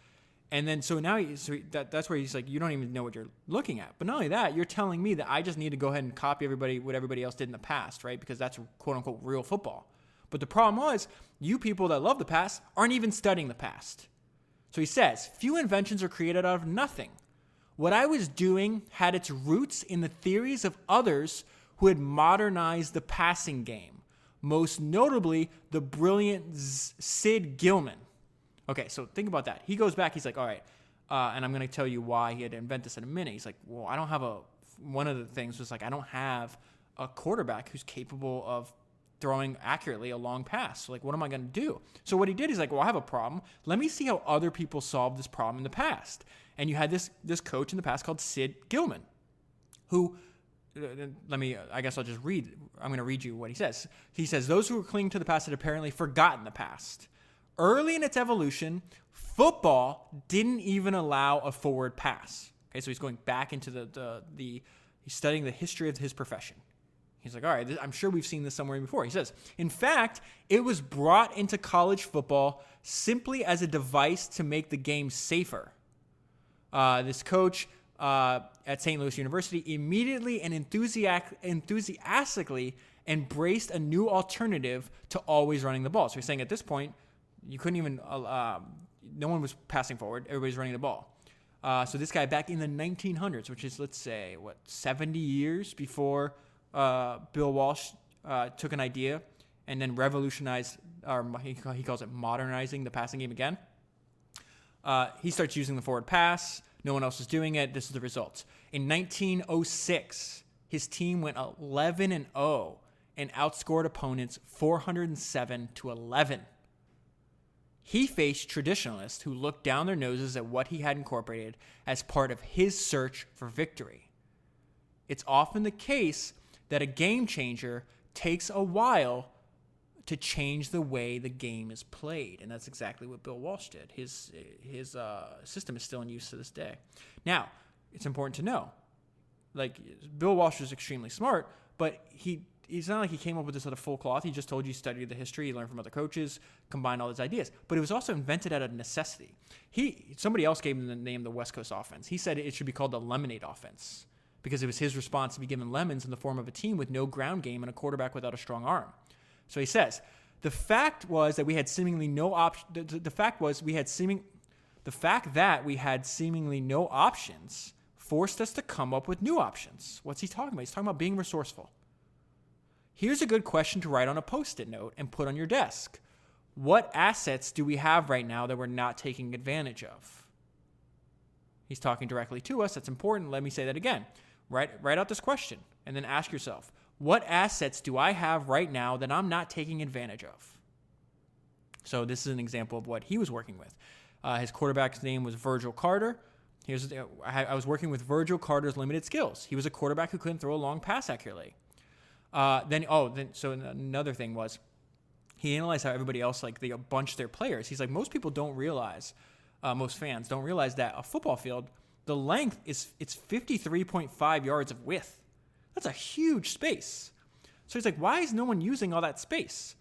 And then so now that's where he's like, you don't even know what you're looking at. But not only that, you're telling me that I just need to go ahead and copy what everybody else did in the past, right? Because that's quote unquote real football. But the problem was, you people that love the past aren't even studying the past. So he says, few inventions are created out of nothing. What I was doing had its roots in the theories of others who had modernized the passing game, most notably the brilliant Sid Gilman. Okay, so think about that. He goes back, he's like, all right, and I'm going to tell you why he had to invent this in a minute. He's like, well, one of the things was like, I don't have a quarterback who's capable of throwing accurately a long pass. So like, what am I going to do? So what he did is like, well, I have a problem. Let me see how other people solved this problem in the past. And you had this coach in the past called Sid Gilman, who, I guess I'll just read. I'm going to read you what he says. He says, those who cling to the past had apparently forgotten the past. Early in its evolution, football didn't even allow a forward pass. Okay, so he's going back into he's studying the history of his profession. He's like, all right, I'm sure we've seen this somewhere before. He says, in fact, it was brought into college football simply as a device to make the game safer. This coach at St. Louis University immediately and enthusiastically embraced a new alternative to always running the ball. So he's saying at this point, you couldn't even, no one was passing forward. Everybody's running the ball. So this guy back in the 1900s, which is, let's say, 70 years before Bill Walsh took an idea and then revolutionized, or he calls it modernizing the passing game again. He starts using the forward pass. No one else is doing it. This is the results. In 1906, his team went 11-0 and outscored opponents 407-11. He faced traditionalists who looked down their noses at what he had incorporated as part of his search for victory. It's often the case that a game changer takes a while to change the way the game is played, and that's exactly what Bill Walsh did. His system is still in use to this day. Now, it's important to know, like, Bill Walsh was extremely smart, but it's not like he came up with this out of full cloth. He just told you, studied the history, he learned from other coaches, combined all his ideas. But it was also invented out of necessity. Somebody else gave him the name the West Coast offense. He said it should be called the lemonade offense because it was his response to be given lemons in the form of a team with no ground game and a quarterback without a strong arm. So he says, the fact that we had seemingly no options forced us to come up with new options. What's he talking about? He's talking about being resourceful. Here's a good question to write on a Post-it note and put on your desk. what assets do we have right now that we're not taking advantage of? He's talking directly to us. That's important. Let me say that again. Write out this question and then ask yourself, what assets do I have right now that I'm not taking advantage of? So this is an example of what he was working with. His quarterback's name was Virgil Carter. I was working with Virgil Carter's limited skills. He was a quarterback who couldn't throw a long pass accurately. So another thing was he analyzed how everybody else, like, they bunch their players. He's like, most people don't realize, most fans don't realize that a football field, the length it's 53.5 yards of width. That's a huge space. So he's like, why is no one using all that space?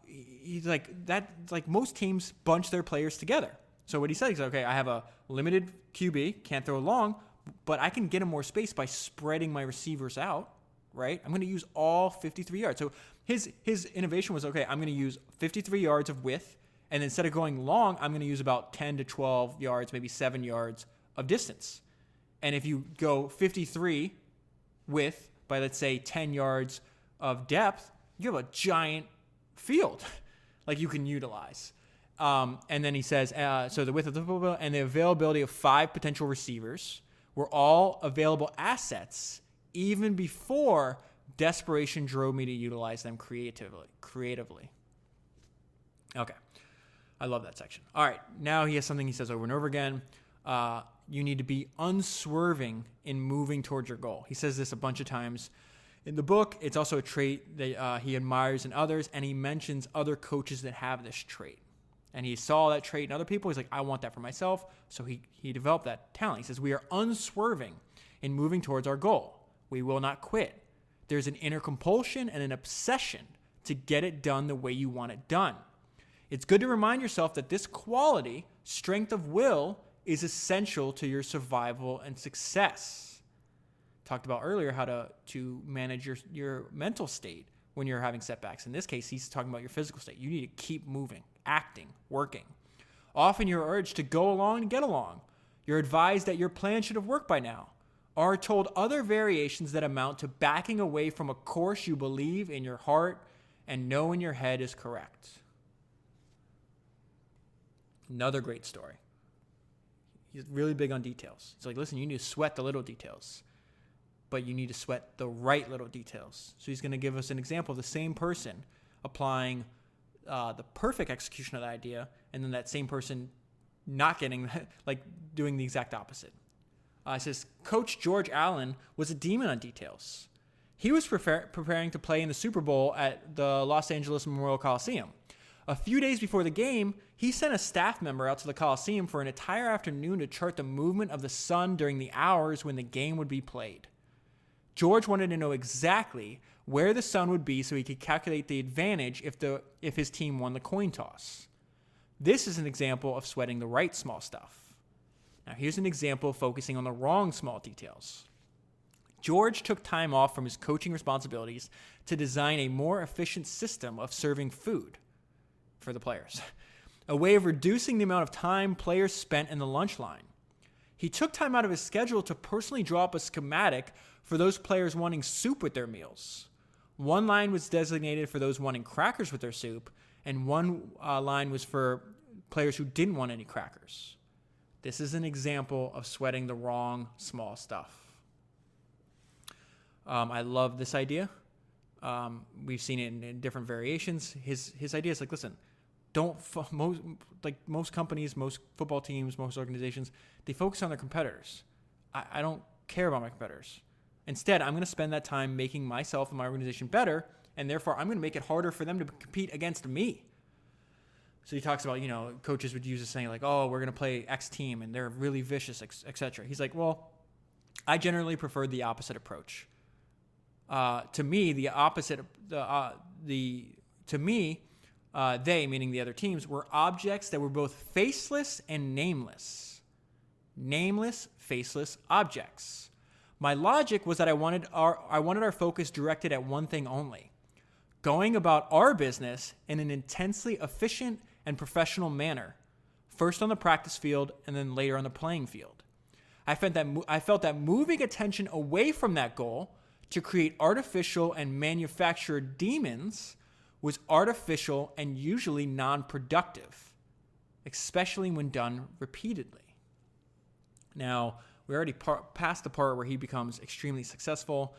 He's like, most teams bunch their players together. So what he said is, okay, I have a limited QB, can't throw long, but I can get him more space by spreading my receivers out, right? I'm going to use all 53 yards. So his innovation was, okay, I'm going to use 53 yards of width, and instead of going long, I'm going to use about 10 to 12 yards, maybe 7 yards of distance. And if you go 53 width by, let's say, 10 yards of depth, you have a giant field like you can utilize. And then he says, so the width of the football and the availability of 5 potential receivers were all available assets even before desperation drove me to utilize them creatively. Okay. I love that section. All right. Now he has something he says over and over again. You need to be unswerving in moving towards your goal. He says this a bunch of times in the book. It's also a trait that he admires in others, and he mentions other coaches that have this trait. And he saw that trait in other people. He's like, I want that for myself. So he developed that talent. He says, we are unswerving in moving towards our goal. We will not quit. There's an inner compulsion and an obsession to get it done the way you want it done. It's good to remind yourself that this quality, strength of will, is essential to your survival and success. Talked about earlier how to manage your mental state when you're having setbacks. In this case, he's talking about your physical state. You need to keep moving, acting, working. Often you're urged to go along and get along. You're advised that your plan should have worked by now, or told other variations that amount to backing away from a course you believe in your heart and know in your head is correct. Another great story. He's really big on details. He's like, listen, you need to sweat the little details, but you need to sweat the right little details. So he's going to give us an example of the same person applying the perfect execution of the idea, and then that same person not getting, doing the exact opposite. It says, Coach George Allen was a demon on details. He was preparing to play in the Super Bowl at the Los Angeles Memorial Coliseum. A few days before the game, he sent a staff member out to the Coliseum for an entire afternoon to chart the movement of the sun during the hours when the game would be played. George wanted to know exactly where the sun would be so he could calculate the advantage if his team won the coin toss. This is an example of sweating the right small stuff. Now, here's an example of focusing on the wrong small details. George took time off from his coaching responsibilities to design a more efficient system of serving food for the players, a way of reducing the amount of time players spent in the lunch line. He took time out of his schedule to personally draw up a schematic for those players wanting soup with their meals. One line was designated for those wanting crackers with their soup, and one line was for players who didn't want any crackers. This is an example of sweating the wrong small stuff. I love this idea. We've seen it in different variations. His idea is like, listen, most companies, most football teams, most organizations, they focus on their competitors. I don't care about my competitors. Instead, I'm going to spend that time making myself and my organization better, and therefore I'm going to make it harder for them to compete against me. So he talks about, coaches would use this saying like, oh, we're going to play X team and they're really vicious, etc. He's like, well, I generally prefer the opposite approach. To me, they, meaning the other teams, were objects that were both faceless and nameless. Nameless, faceless objects. My logic was that I wanted our focus directed at one thing only: going about our business in an intensely efficient and professional manner, first on the practice field and then later on the playing field. I felt that moving attention away from that goal to create artificial and manufactured demons was artificial and usually non-productive, especially when done repeatedly. Now, we already passed the part where he becomes extremely successful.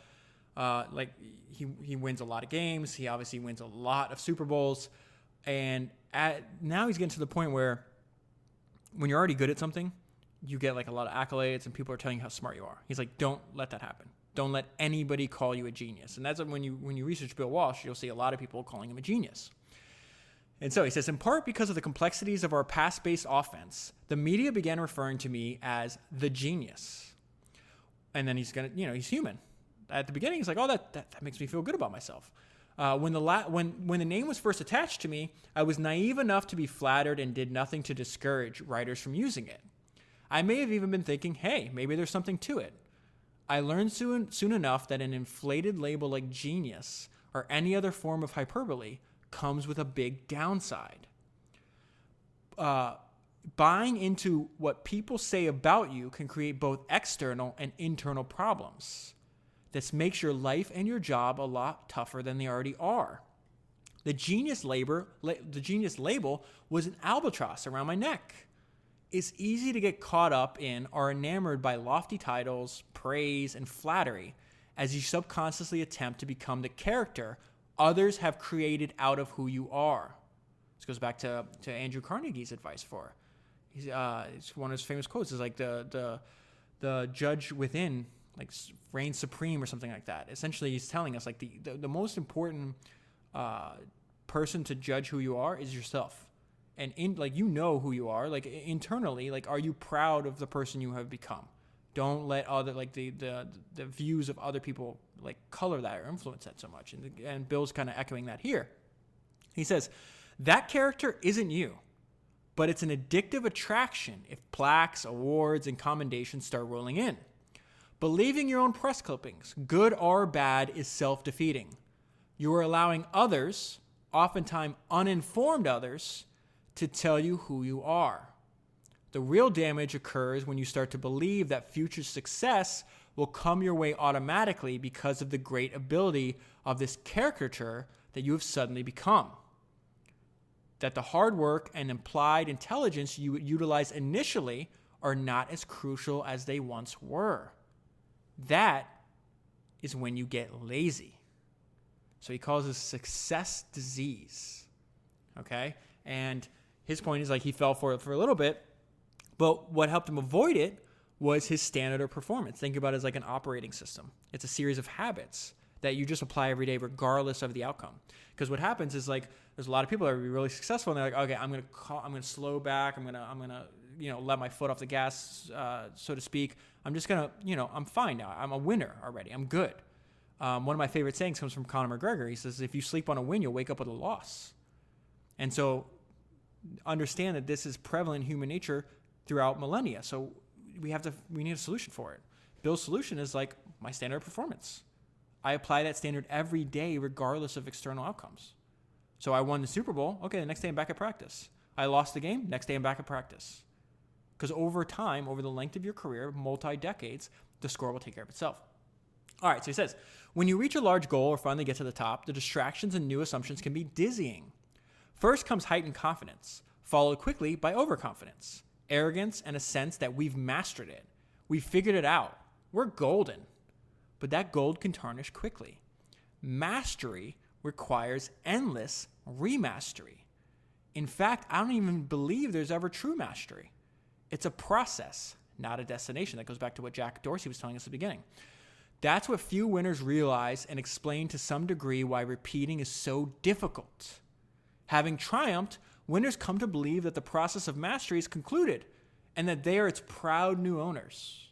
He wins a lot of games. He obviously wins a lot of Super Bowls. And now he's getting to the point where when you're already good at something, you get like a lot of accolades and people are telling you how smart you are. He's like, don't let that happen. Don't let anybody call you a genius. And that's when you research Bill Walsh, you'll see a lot of people calling him a genius. And so he says, in part because of the complexities of our pass-based offense, the media began referring to me as the genius. And then he's human. At the beginning, he's like, oh, that makes me feel good about myself. When the name was first attached to me, I was naive enough to be flattered and did nothing to discourage writers from using it. I may have even been thinking, hey, maybe there's something to it. I learned soon enough that an inflated label like genius or any other form of hyperbole comes with a big downside. Buying into what people say about you can create both external and internal problems. This makes your life and your job a lot tougher than they already are. The genius label was an albatross around my neck. It's easy to get caught up in or enamored by lofty titles, praise, and flattery as you subconsciously attempt to become the character others have created out of who you are. This goes back to Andrew Carnegie's advice for. It's one of his famous quotes is like the judge within like reigns supreme or something like that. Essentially, he's telling us like the most important person to judge who you are is yourself. And who you are, like internally, like, are you proud of the person you have become? Don't let other, like the views of other people like color that or influence that so much. And Bill's kind of echoing that here. He says, that character isn't you, but it's an addictive attraction if plaques, awards, and commendations start rolling in. Believing your own press clippings, good or bad, is self-defeating. You are allowing others, oftentimes uninformed others, to tell you who you are. The real damage occurs when you start to believe that future success will come your way automatically because of the great ability of this caricature that you have suddenly become. That the hard work and implied intelligence you would utilize initially are not as crucial as they once were. That is when you get lazy. So he calls this success disease. Okay? And his point is like he fell for it for a little bit, but what helped him avoid it was his standard of performance. Think about it as like an operating system. It's a series of habits that you just apply every day regardless of the outcome. Because what happens is like there's a lot of people that are really successful and they're like, okay, I'm gonna slow back. I'm gonna let my foot off the gas, so to speak. I'm just gonna I'm fine now. I'm a winner already. I'm good. One of my favorite sayings comes from Conor McGregor. He says, if you sleep on a win, you'll wake up with a loss. And so understand that this is prevalent in human nature throughout millennia. So we need a solution for it. Bill's solution is like my standard of performance. I apply that standard every day regardless of external outcomes. So I won the Super Bowl. Okay, the next day I'm back at practice. I lost the game. Next day I'm back at practice. Because over time, over the length of your career, multi-decades, the score will take care of itself. All right, so he says, when you reach a large goal or finally get to the top, the distractions and new assumptions can be dizzying. First comes heightened confidence, followed quickly by overconfidence, arrogance, and a sense that we've mastered it. We've figured it out. We're golden. But that gold can tarnish quickly. Mastery requires endless remastery. In fact, I don't even believe there's ever true mastery. It's a process, not a destination. That goes back to what Jack Dorsey was telling us at the beginning. That's what few winners realize and explain to some degree why repeating is so difficult. Having triumphed, winners come to believe that the process of mastery is concluded and that they are its proud new owners.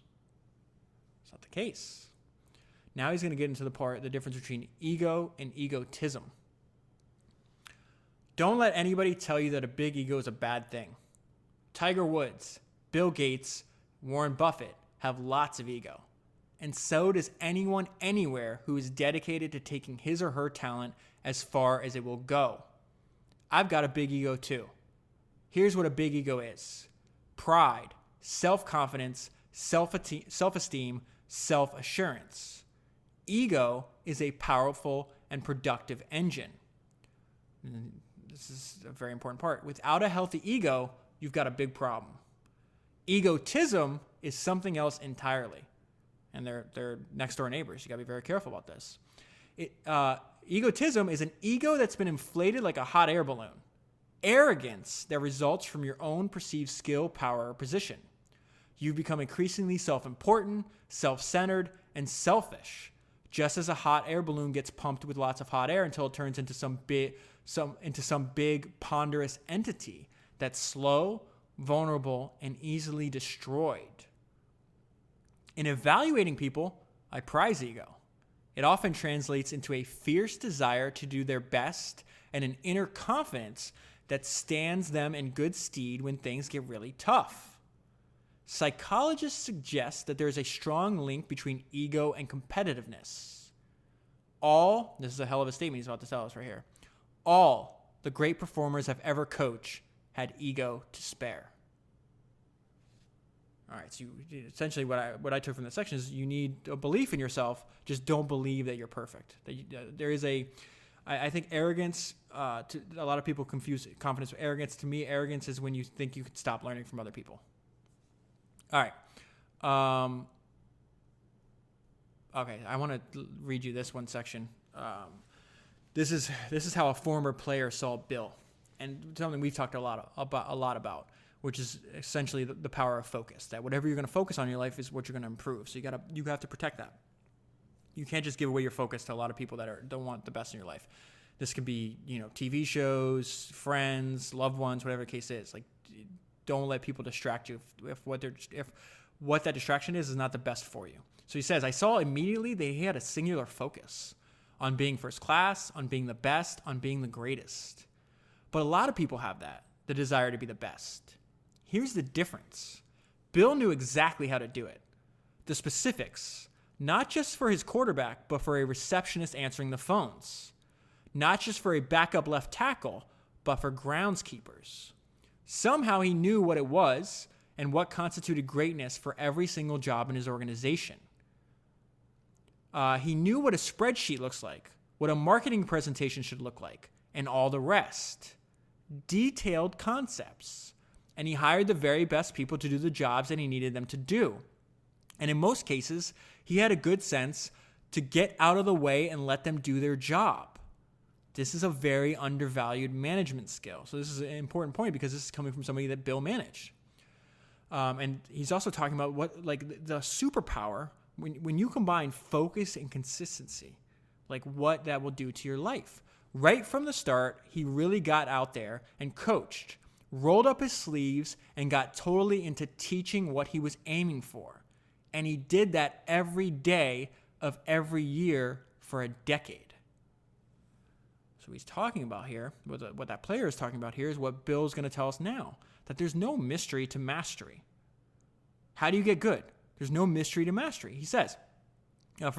It's not the case. Now he's going to get into the difference between ego and egotism. Don't let anybody tell you that a big ego is a bad thing. Tiger Woods, Bill Gates, Warren Buffett have lots of ego. And so does anyone anywhere who is dedicated to taking his or her talent as far as it will go. I've got a big ego too. Here's what a big ego is: pride, self-confidence, self-esteem, self-assurance. Ego is a powerful and productive engine. And this is a very important part. Without a healthy ego, you've got a big problem. Egotism is something else entirely. And they're next door neighbors. You got to be very careful about this. Egotism is an ego that's been inflated like a hot air balloon. Arrogance that results from your own perceived skill, power, or position. You become increasingly self-important, self-centered, and selfish, just as a hot air balloon gets pumped with lots of hot air until it turns into some big ponderous entity that's slow, vulnerable, and easily destroyed. In evaluating people, I prize ego. It often translates into a fierce desire to do their best and an inner confidence that stands them in good stead when things get really tough. Psychologists suggest that there is a strong link between ego and competitiveness. This is a hell of a statement he's about to tell us right here. All the great performers I've ever coached had ego to spare. All right, so essentially what I took from this section is you need a belief in yourself. Just don't believe that you're perfect. There is I think arrogance, a lot of people confuse confidence with arrogance. To me, arrogance is when you think you can stop learning from other people. All right. Okay, I want to read you this one section. This is how a former player saw Bill, and something we've talked a lot about, which is essentially the power of focus. That whatever you're going to focus on in your life is what you're going to improve. So you have to protect that. You can't just give away your focus to a lot of people that don't want the best in your life. This could be, TV shows, friends, loved ones, whatever the case is. Like, don't let people distract you if what that distraction is not the best for you. So he says, I saw immediately that he had a singular focus on being first class, on being the best, on being the greatest. But a lot of people have the desire to be the best. Here's the difference. Bill knew exactly how to do it. The specifics. Not just for his quarterback, but for a receptionist answering the phones. Not just for a backup left tackle, but for groundskeepers. Somehow he knew what it was and what constituted greatness for every single job in his organization. He knew what a spreadsheet looks like, what a marketing presentation should look like, and all the rest. Detailed concepts. And he hired the very best people to do the jobs that he needed them to do. And in most cases, he had a good sense to get out of the way and let them do their job. This is a very undervalued management skill. So this is an important point because this is coming from somebody that Bill managed. And he's also talking about the superpower, when you combine focus and consistency, like what that will do to your life. Right from the start, he really got out there and coached, rolled up his sleeves, and got totally into teaching what he was aiming for. And he did that every day of every year for a decade. So he's talking about here, what that player is talking about here is what Bill's going to tell us now, that there's no mystery to mastery. How do you get good? There's no mystery to mastery. He says, in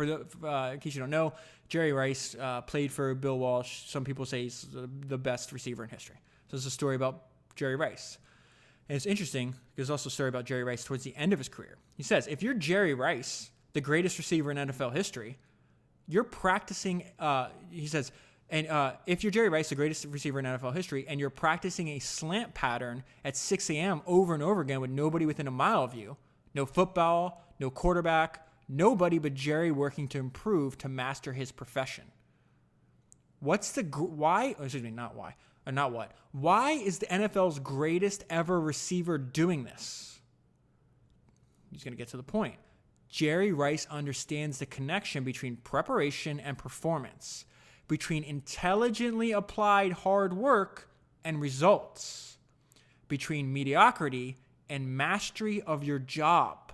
case you don't know, Jerry Rice played for Bill Walsh. Some people say he's the best receiver in history. So it's a story about Jerry Rice. And it's interesting, there's also a story about Jerry Rice towards the end of his career. He says, if you're Jerry Rice, the greatest receiver in NFL history, you're practicing, he says, if you're Jerry Rice, the greatest receiver in NFL history, and you're practicing a slant pattern at 6 a.m. over and over again with nobody within a mile of you, no football, no quarterback, nobody but Jerry working to improve to master his profession. Why is the NFL's greatest ever receiver doing this? He's going to get to the point. Jerry Rice understands the connection between preparation and performance, between intelligently applied hard work and results, between mediocrity and mastery of your job.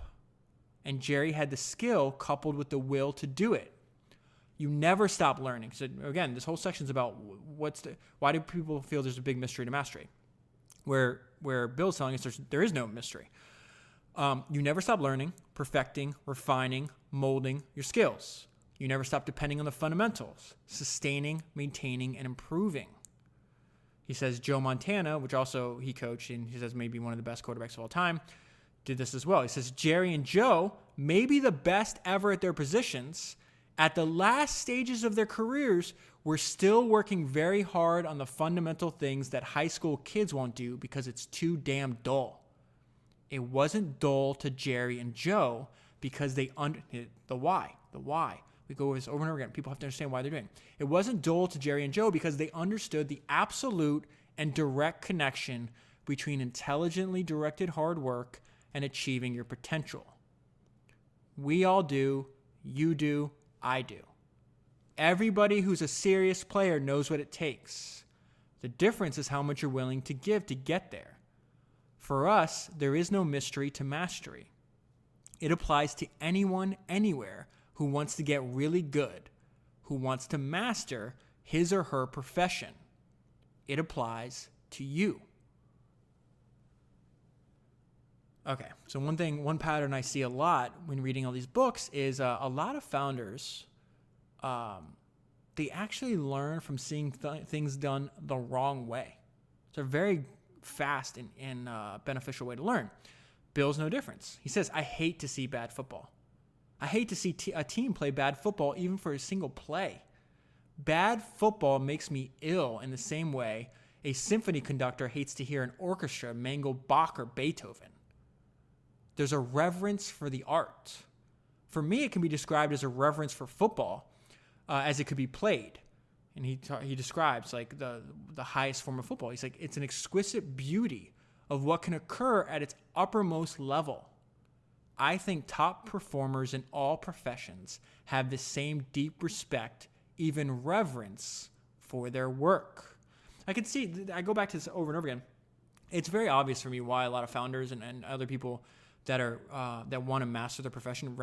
And Jerry had the skill coupled with the will to do it. You never stop learning. So again, this whole section is about why do people feel there's a big mystery to mastery? Where Bill's telling us there is no mystery. You never stop learning, perfecting, refining, molding your skills. You never stop depending on the fundamentals, sustaining, maintaining, and improving. He says Joe Montana, which also he coached, and he says maybe one of the best quarterbacks of all time, did this as well. He says Jerry and Joe may be the best ever at their positions. At the last stages of their careers, we're still working very hard on the fundamental things that high school kids won't do because it's too damn dull. It wasn't dull to Jerry and Joe because the why. We go over this over and over again. People have to understand why they're doing it. It wasn't dull to Jerry and Joe because they understood the absolute and direct connection between intelligently directed hard work and achieving your potential. We all do, you do, I do. Everybody who's a serious player knows what it takes. The difference is how much you're willing to give to get there. For us, there is no mystery to mastery. It applies to anyone, anywhere, who wants to get really good, who wants to master his or her profession. It applies to you. Okay, so one pattern I see a lot when reading all these books is a lot of founders, they actually learn from seeing things done the wrong way. It's a very fast and beneficial way to learn. Bill's no difference. He says, I hate to see bad football. I hate to see a team play bad football even for a single play. Bad football makes me ill in the same way a symphony conductor hates to hear an orchestra mangle Bach or Beethoven. There's a reverence for the art. For me, it can be described as a reverence for football as it could be played. And he describes like the highest form of football. He's like, it's an exquisite beauty of what can occur at its uppermost level. I think top performers in all professions have the same deep respect, even reverence for their work. I go back to this over and over again. It's very obvious for me why a lot of founders and other people that want to master their profession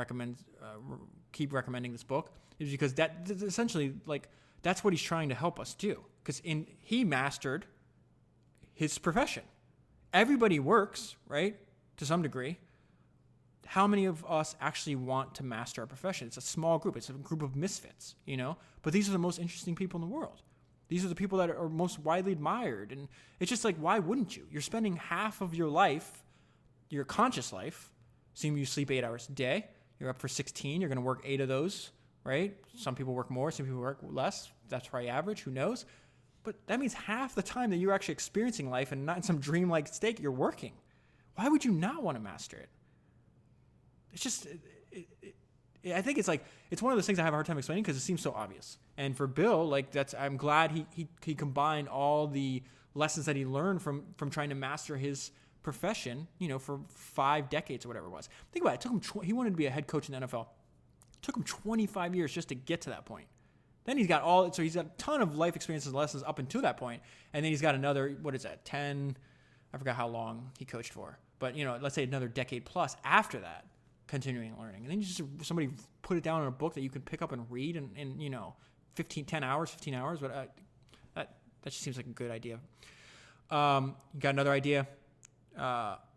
keep recommending this book, is because that's essentially like that's what he's trying to help us do. Because he mastered his profession. Everybody works, right, to some degree. How many of us actually want to master our profession? It's a small group. It's a group of misfits, But these are the most interesting people in the world. These are the people that are most widely admired. And it's just like, why wouldn't you? You're spending half of your life, your conscious life, assuming you sleep 8 hours a day. You're up for 16. You're going to work 8 of those, right? Some people work more. Some people work less. That's probably average. Who knows? But that means half the time that you're actually experiencing life and not in some dreamlike state, you're working. Why would you not want to master it? It's just, I think it's like, it's one of those things I have a hard time explaining because it seems so obvious. And for Bill, like I'm glad he combined all the lessons that he learned from trying to master his profession, for 5 decades or whatever it was. Think about it. It took him, he wanted to be a head coach in the NFL. It took him 25 years just to get to that point. Then he's got he's got a ton of life experiences and lessons up until that point. And then he's got another, 10, I forgot how long he coached for. But, let's say another decade plus after that, continuing learning. And then somebody put it down in a book that you can pick up and read in 15 hours. But that just seems like a good idea. You got another idea.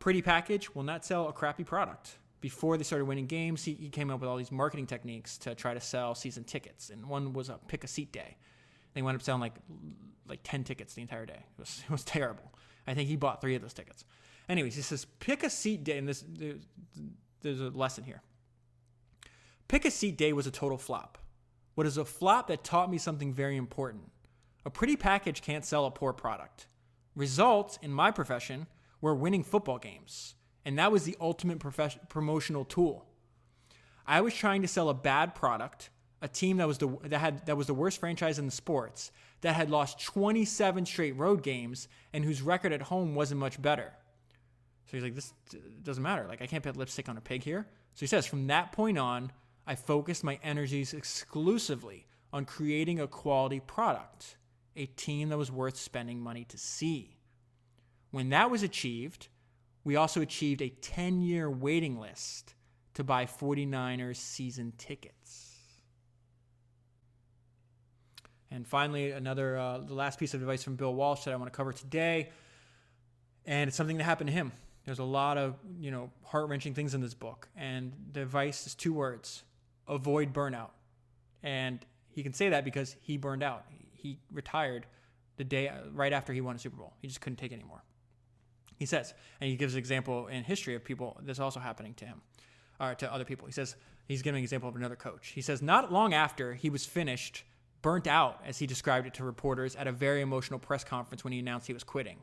Pretty package will not sell a crappy product. Before they started winning games, he came up with all these marketing techniques to try to sell season tickets. And one was a pick a seat day. They wound up selling like 10 tickets the entire day. It was terrible. I think he bought 3 of those tickets. Anyways, he says pick a seat day, and there's a lesson here. Pick a seat day was a total flop. What is a flop that taught me something very important? A pretty package can't sell a poor product. Results in my profession were winning football games. And that was the ultimate promotional tool. I was trying to sell a bad product, a team that was the worst franchise in the sports, that had lost 27 straight road games, and whose record at home wasn't much better. So he's like, this doesn't matter. Like, I can't put lipstick on a pig here. So he says, from that point on, I focused my energies exclusively on creating a quality product, a team that was worth spending money to see. When that was achieved, we also achieved a 10-year waiting list to buy 49ers season tickets. And finally, the last piece of advice from Bill Walsh that I want to cover today, and it's something that happened to him. There's a lot of, heart-wrenching things in this book, and the advice is 2 words: avoid burnout. And he can say that because he burned out. He retired the day right after he won a Super Bowl. He just couldn't take it anymore. He says, and he gives an example in history of people that's also happening to him, or to other people. He says, he's giving an example of another coach. He says, not long after he was finished burnt out, as he described it to reporters at a very emotional press conference when he announced he was quitting.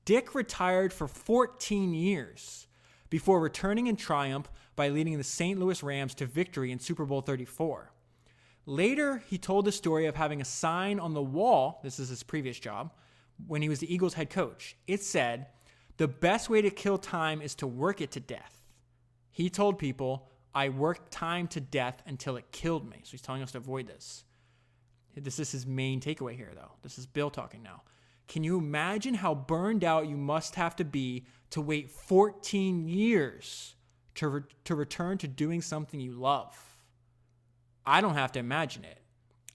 Dick retired for 14 years before returning in triumph by leading the St. Louis Rams to victory in Super Bowl 34. Later, he told the story of having a sign on the wall, this is his previous job, when he was the Eagles head coach. It said, "The best way to kill time is to work it to death." He told people, "I worked time to death until it killed me." So he's telling us to avoid this. This is his main takeaway here, though. This is Bill talking now. Can you imagine how burned out you must have to be to wait 14 years to return to doing something you love? I don't have to imagine it.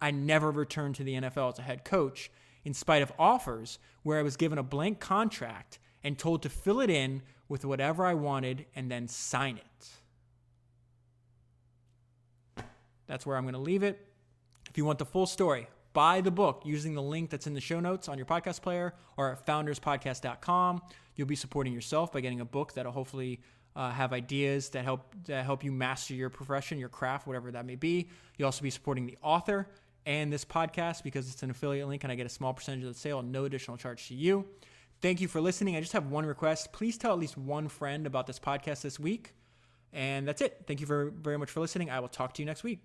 I never returned to the NFL as a head coach, in spite of offers where I was given a blank contract and told to fill it in with whatever I wanted and then sign it. That's where I'm going to leave it. If you want the full story, buy the book using the link that's in the show notes on your podcast player or at founderspodcast.com. You'll be supporting yourself by getting a book that'll hopefully have ideas that help you master your profession, your craft, whatever that may be. You'll also be supporting the author and this podcast because it's an affiliate link and I get a small percentage of the sale, no additional charge to you. Thank you for listening. I just have one request. Please tell at least one friend about this podcast this week. And that's it. Thank you very much for listening. I will talk to you next week.